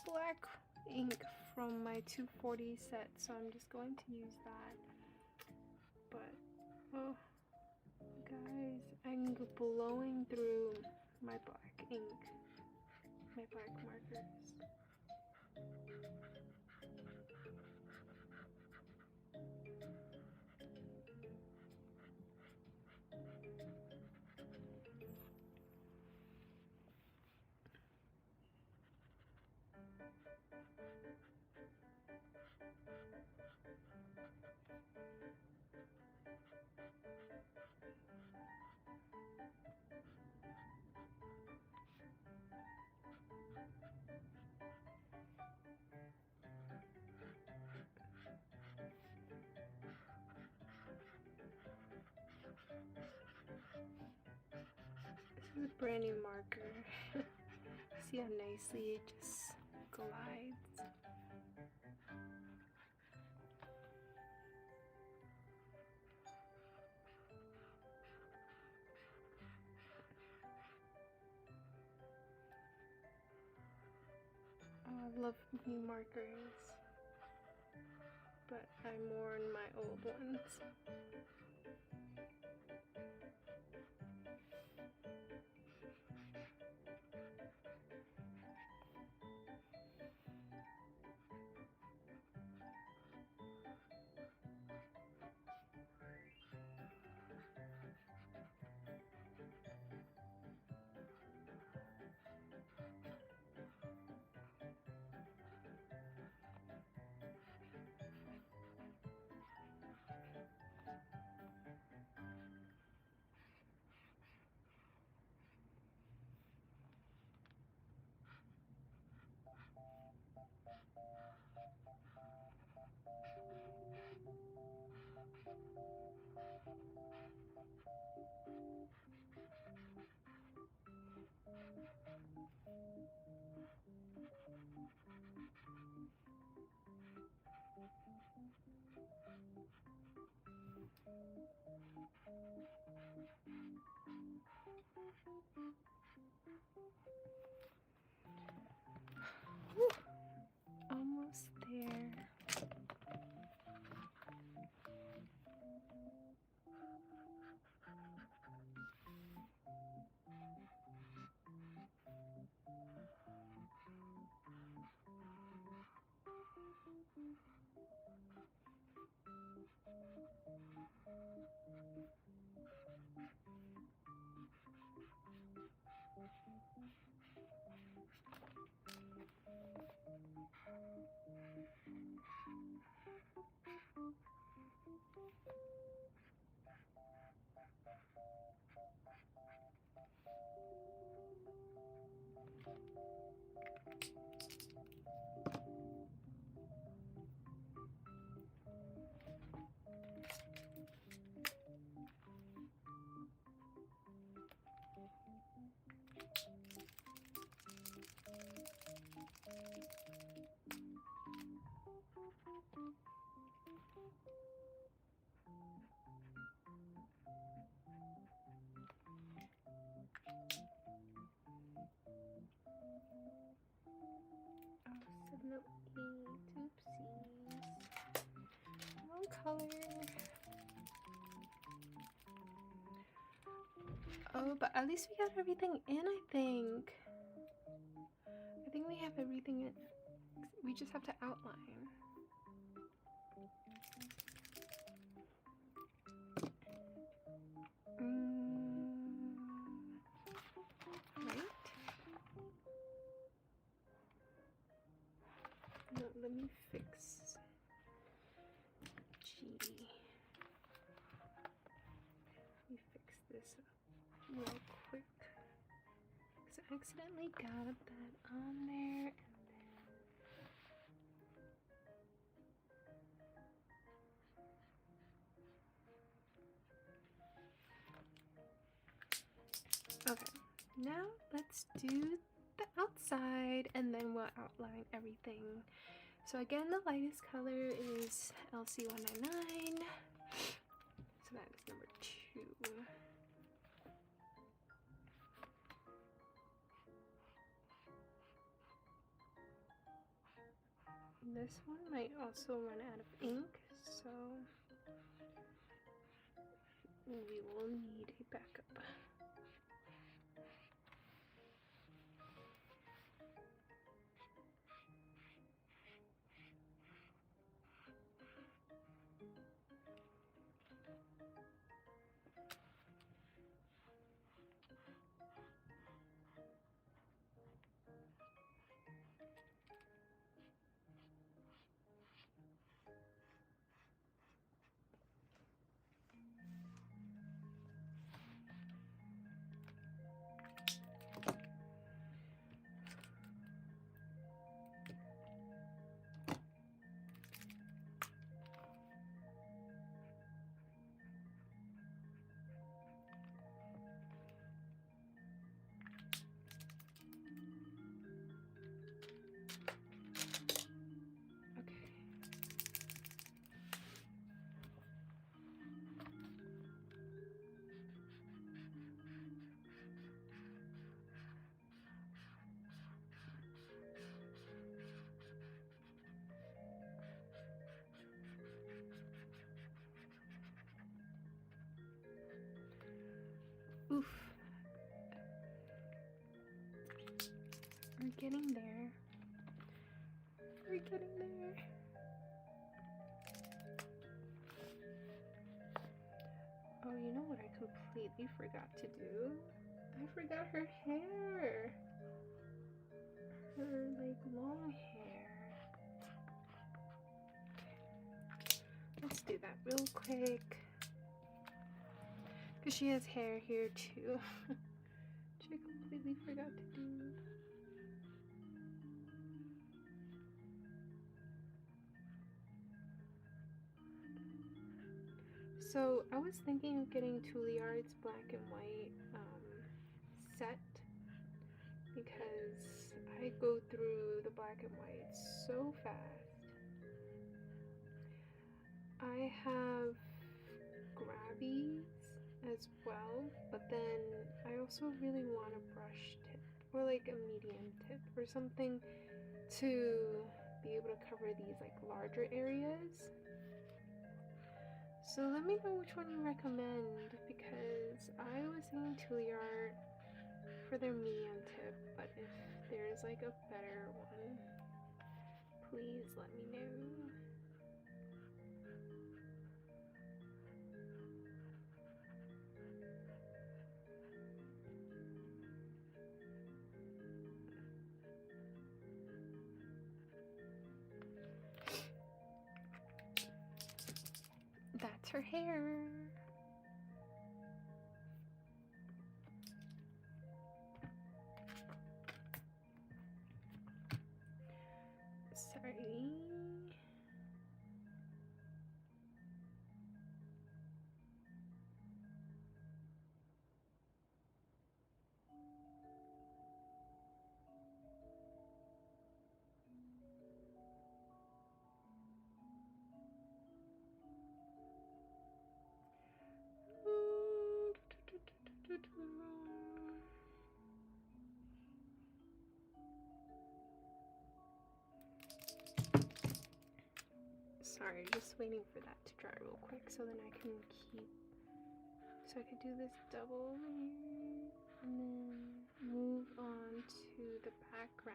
A: black ink from my 240 set, so I'm just going to use that. But, oh, guys, I'm blowing through my black ink, my black markers. This is a brand new marker. See how nicely it just glides. Oh, I love new markers, but I mourn my old ones. color. Oh, but at least we got everything in, I think. I think we have everything in. We just have to outline. Right? No, let me fix G. Let me fix this up real quick. Because I accidentally got that on there. Okay, now let's do the outside and then we'll outline everything. So again, the lightest color is LC199. So that is number 2. This one might also run out of ink, so we will need a backup. Oof. We're getting there. We're getting there. Oh, you know what I completely forgot to do? I forgot her hair. Her, like, long hair. Let's do that real quick. Because she has hair here too. Which I completely forgot to do. So I was thinking of getting Tuliard's black and white set because I go through the black and white so fast. I have grabbies as well, but then I also really want a brush tip or like a medium tip or something to be able to cover these like larger areas. So let me know which one you recommend because I was thinking Tuliard for their medium tip, but if there's like a better one, please let me know. That's her hair. Sorry. Sorry, just waiting for that to dry real quick so then I can so I could do this double over here and then move on to the background.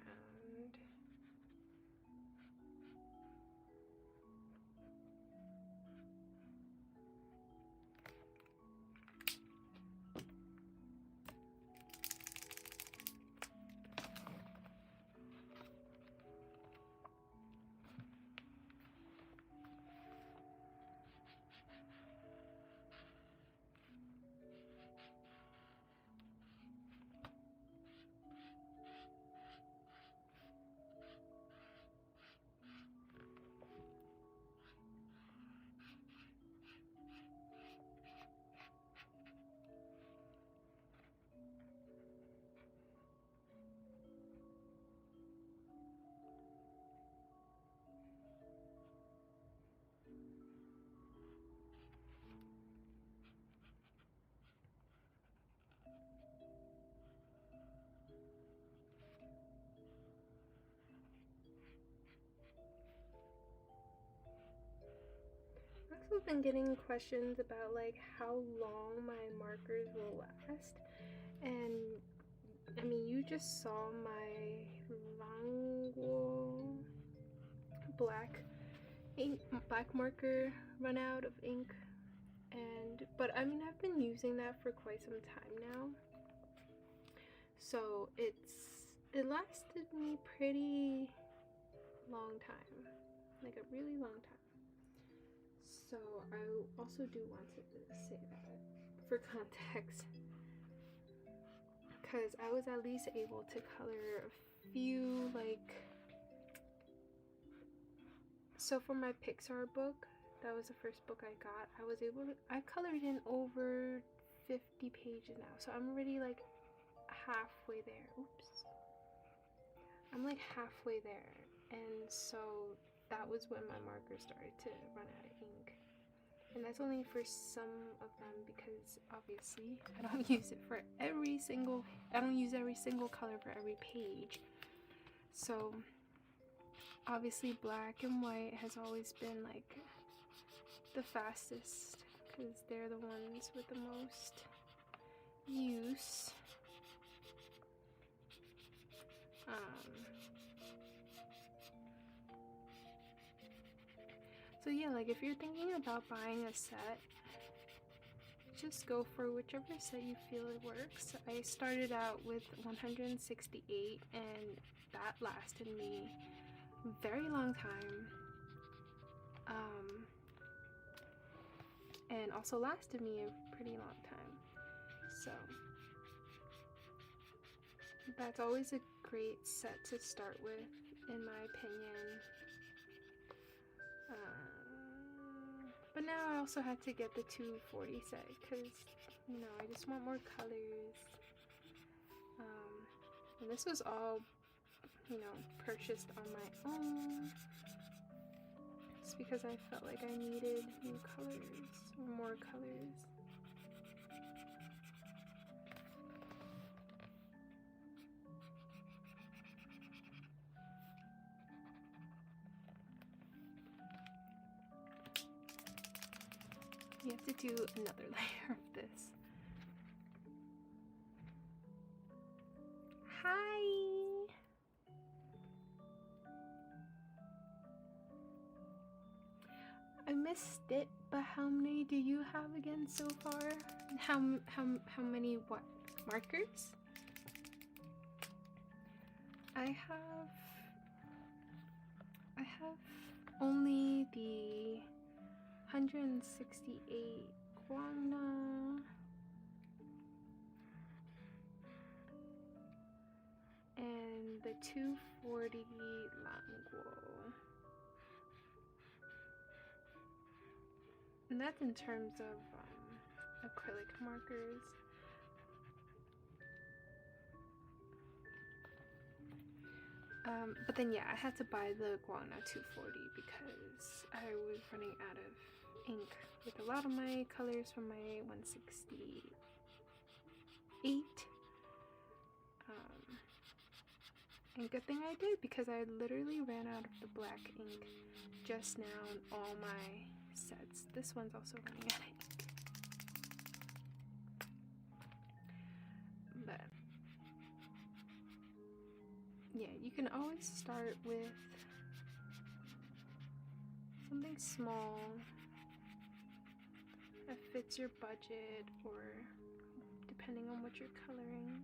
A: I've also been getting questions about like how long my markers will last, and I mean, you just saw my Languo black marker run out of ink, but I mean, I've been using that for quite some time now, so it lasted me pretty long time, like a really long time. So I also do want to say that for context, because I was at least able to color a few, like, so for my Pixar book, that was the first book I got, I colored in over 50 pages now, so I'm already like halfway there. Oops. I'm like halfway there, and so that was when my marker started to run out of ink. And that's only for some of them, because obviously I don't use it for every single color for every page. So obviously black and white has always been like the fastest, because they're the ones with the most use. So yeah, like if you're thinking about buying a set, just go for whichever set you feel it works. I started out with 168, and that lasted me a very long time, and also lasted me a pretty long time. So that's always a great set to start with, in my opinion. But now I also had to get the 240 set, because, you know, I just want more colors. And this was all, you know, purchased on my own. It's because I felt like I needed new colors, or more colors. You have to do another layer of this. Hi! I missed it, but how many do you have again so far? How many what? Markers? I have only the 168 Guangna and the 240 Languo. And that's in terms of acrylic markers. But then yeah, I had to buy the Guangna 240 because I was running out of ink with a lot of my colors from my 168. And good thing I did, because I literally ran out of the black ink just now in all my sets. This one's also running out of ink. But yeah, you can always start with something small that fits your budget, or depending on what you're coloring.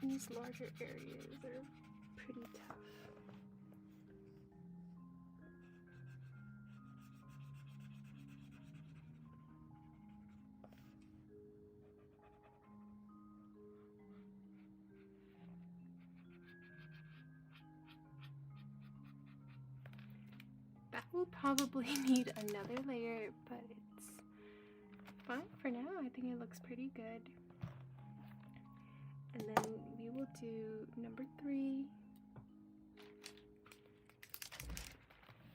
A: These larger areas are pretty tough. That will probably need another layer, but it's fine for now. I think it looks pretty good. And then we will do number 3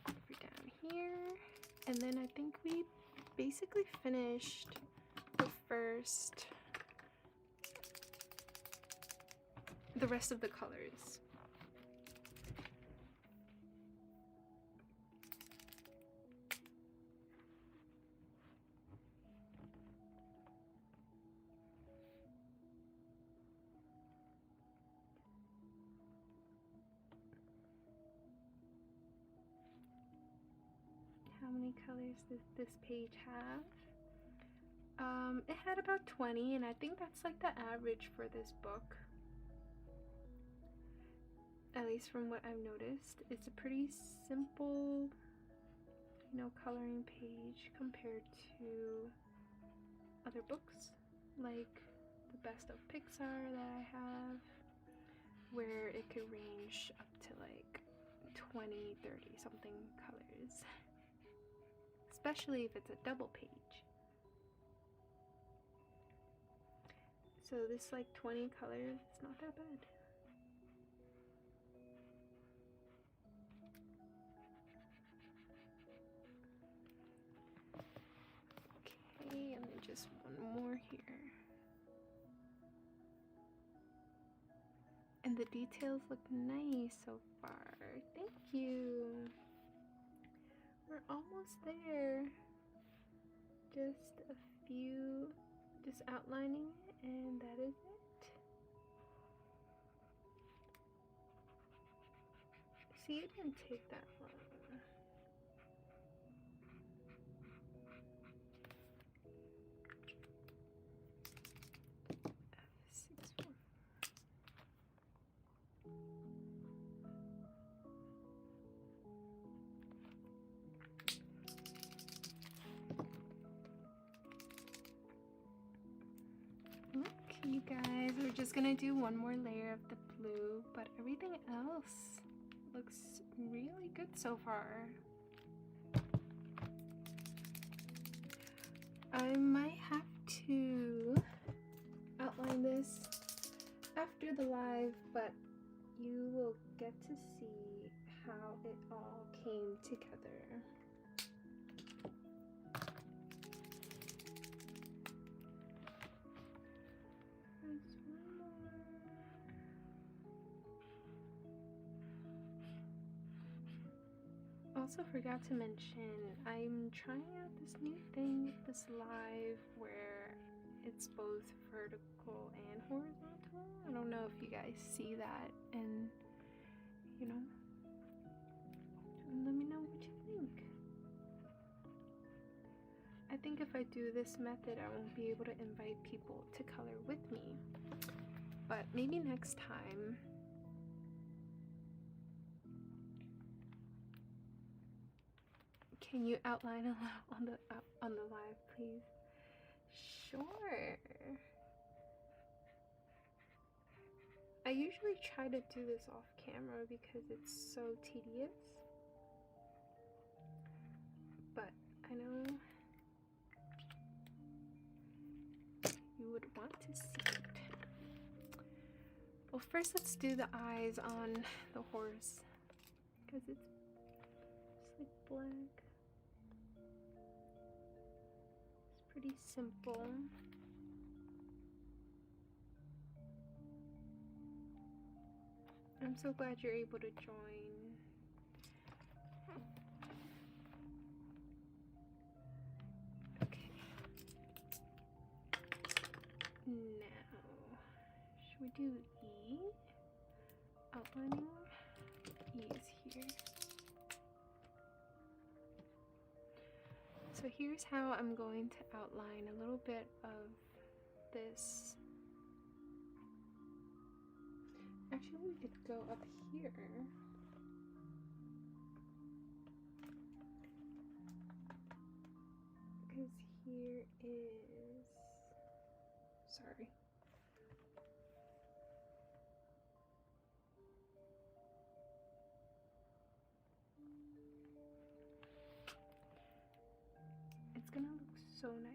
A: over down here. And then I think we basically finished the rest of the colors. How many colors does this page have? It had about 20, and I think that's like the average for this book. At least from what I've noticed. It's a pretty simple, coloring page compared to other books, like the Best of Pixar that I have, where it could range up to like 20, 30 something colors. Especially if it's a double page. So this like 20 colors, it's not that bad. Okay, and then just one more here. And the details look nice so far. Thank you. We're almost there. Just a few, just outlining it, and that is it. See, it didn't take that long. Look, you guys, we're just gonna do one more layer of the blue, but everything else looks really good so far. I might have to outline this after the live, but you will get to see how it all came together. Also forgot to mention, I'm trying out this new thing with this live where it's both vertical and horizontal. I don't know if you guys see that, and let me know what you think. I think if I do this method, I won't be able to invite people to color with me, but maybe next time Can you outline a little on the live, please? Sure. I usually try to do this off camera because it's so tedious, but I know you would want to see it. Well, first let's do the eyes on the horse because it's just like black. It's pretty simple. I'm so glad you're able to join. Okay. Now, should we do E? Outlining E is here. So here's how I'm going to outline a little bit of this. Actually, we could go up here. Because here is, sorry. It's gonna look so nice.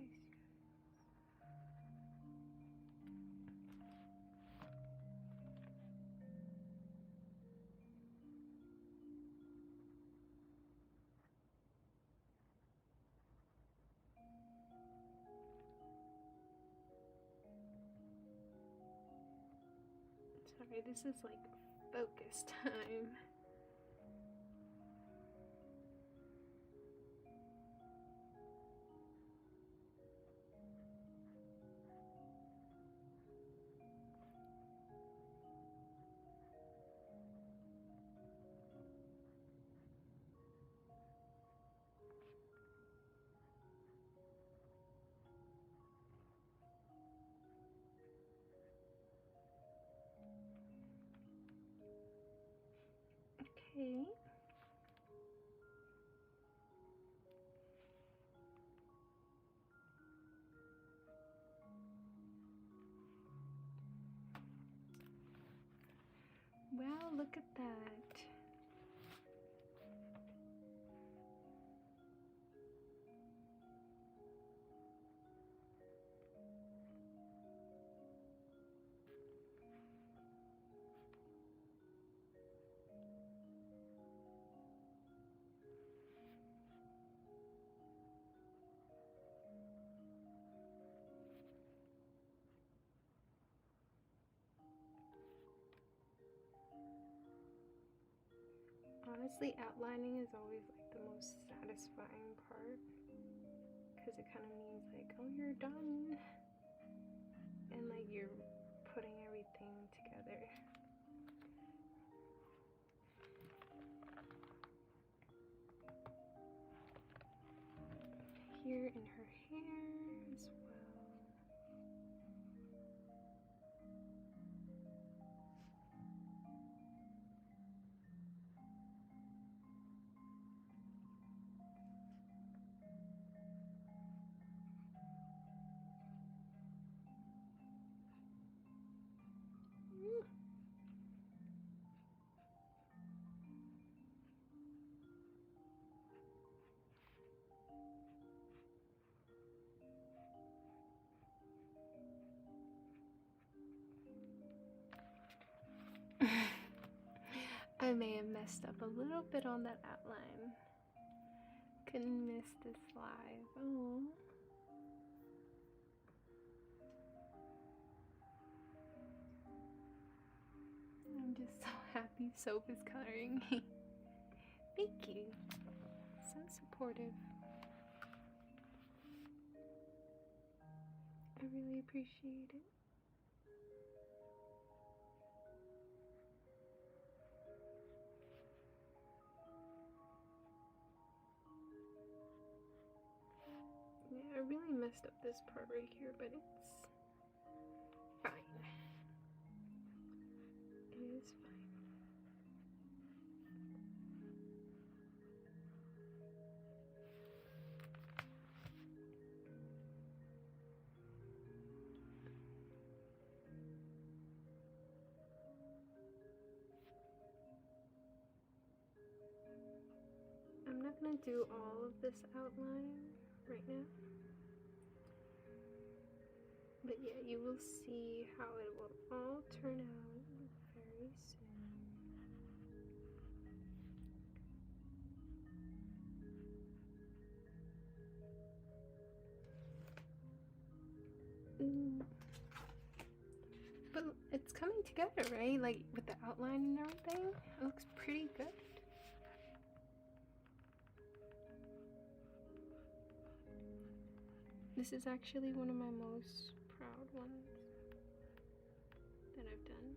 A: Sorry, this is like focus time. Okay. Wow, look at that. Honestly, outlining is always like the most satisfying part because it kind of means like, oh, you're done, and like you're putting everything together. Here in her hair as well. I may have messed up a little bit on that outline. Couldn't miss this live. Oh. I'm just so happy Soph is coloring. Thank you. So supportive. I really appreciate it. Yeah, I really messed up this part right here, but it's fine. It is fine. not going to do all of this outline right now. But yeah, you will see how it will all turn out very soon. But it's coming together, right? Like with the outline and everything, it looks pretty good. This is actually one of my most proud ones that I've done.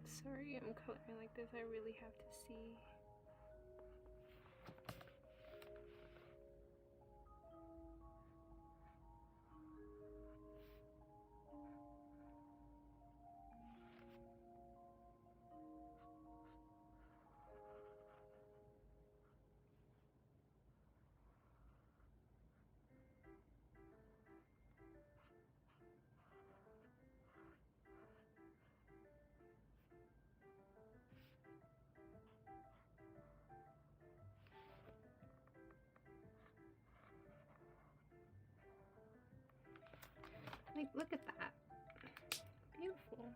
A: Sorry, I'm coloring like this. I really have to see. Like, look at that. Beautiful.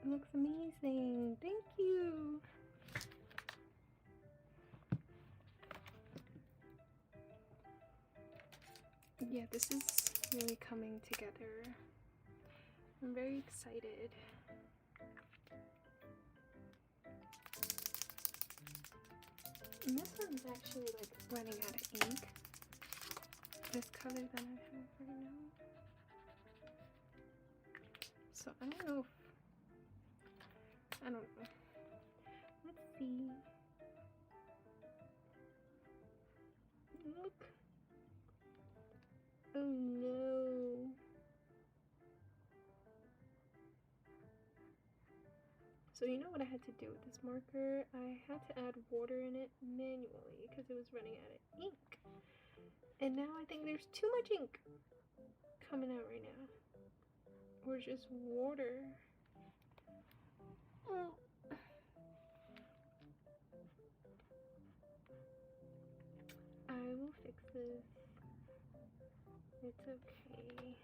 A: It looks amazing. Thank you. Yeah, this is really coming together. I'm very excited. And this one's actually like running out of ink. This color that I have right now. So I don't know. Let's see. Look. Oh no. So you know what I had to do with this marker? I had to add water in it manually because it was running out of ink. And now I think there's too much ink coming out right now. Or just water. Oh. I will fix this. It's okay.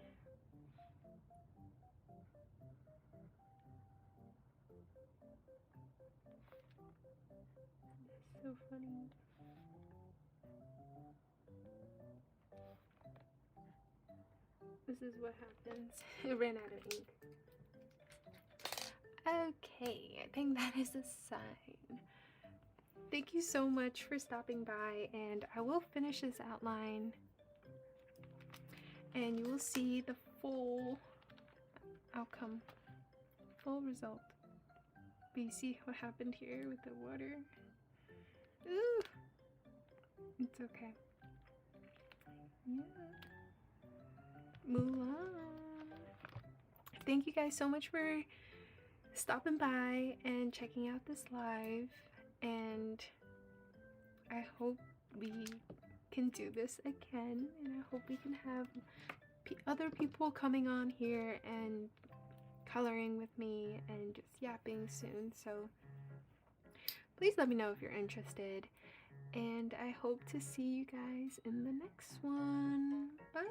A: It's so funny. This is what happens. It ran out of ink. Okay, I think that is a sign. Thank you so much for stopping by, and I will finish this outline and you will see the full outcome, full result. But you see what happened here with the water? Ooh! It's okay. Yeah. Mulan! Thank you guys so much for stopping by and checking out this live, and I hope we can do this again, and I hope we can have other people coming on here and coloring with me and just yapping soon. So please let me know if you're interested, and I hope to see you guys in the next one. Bye!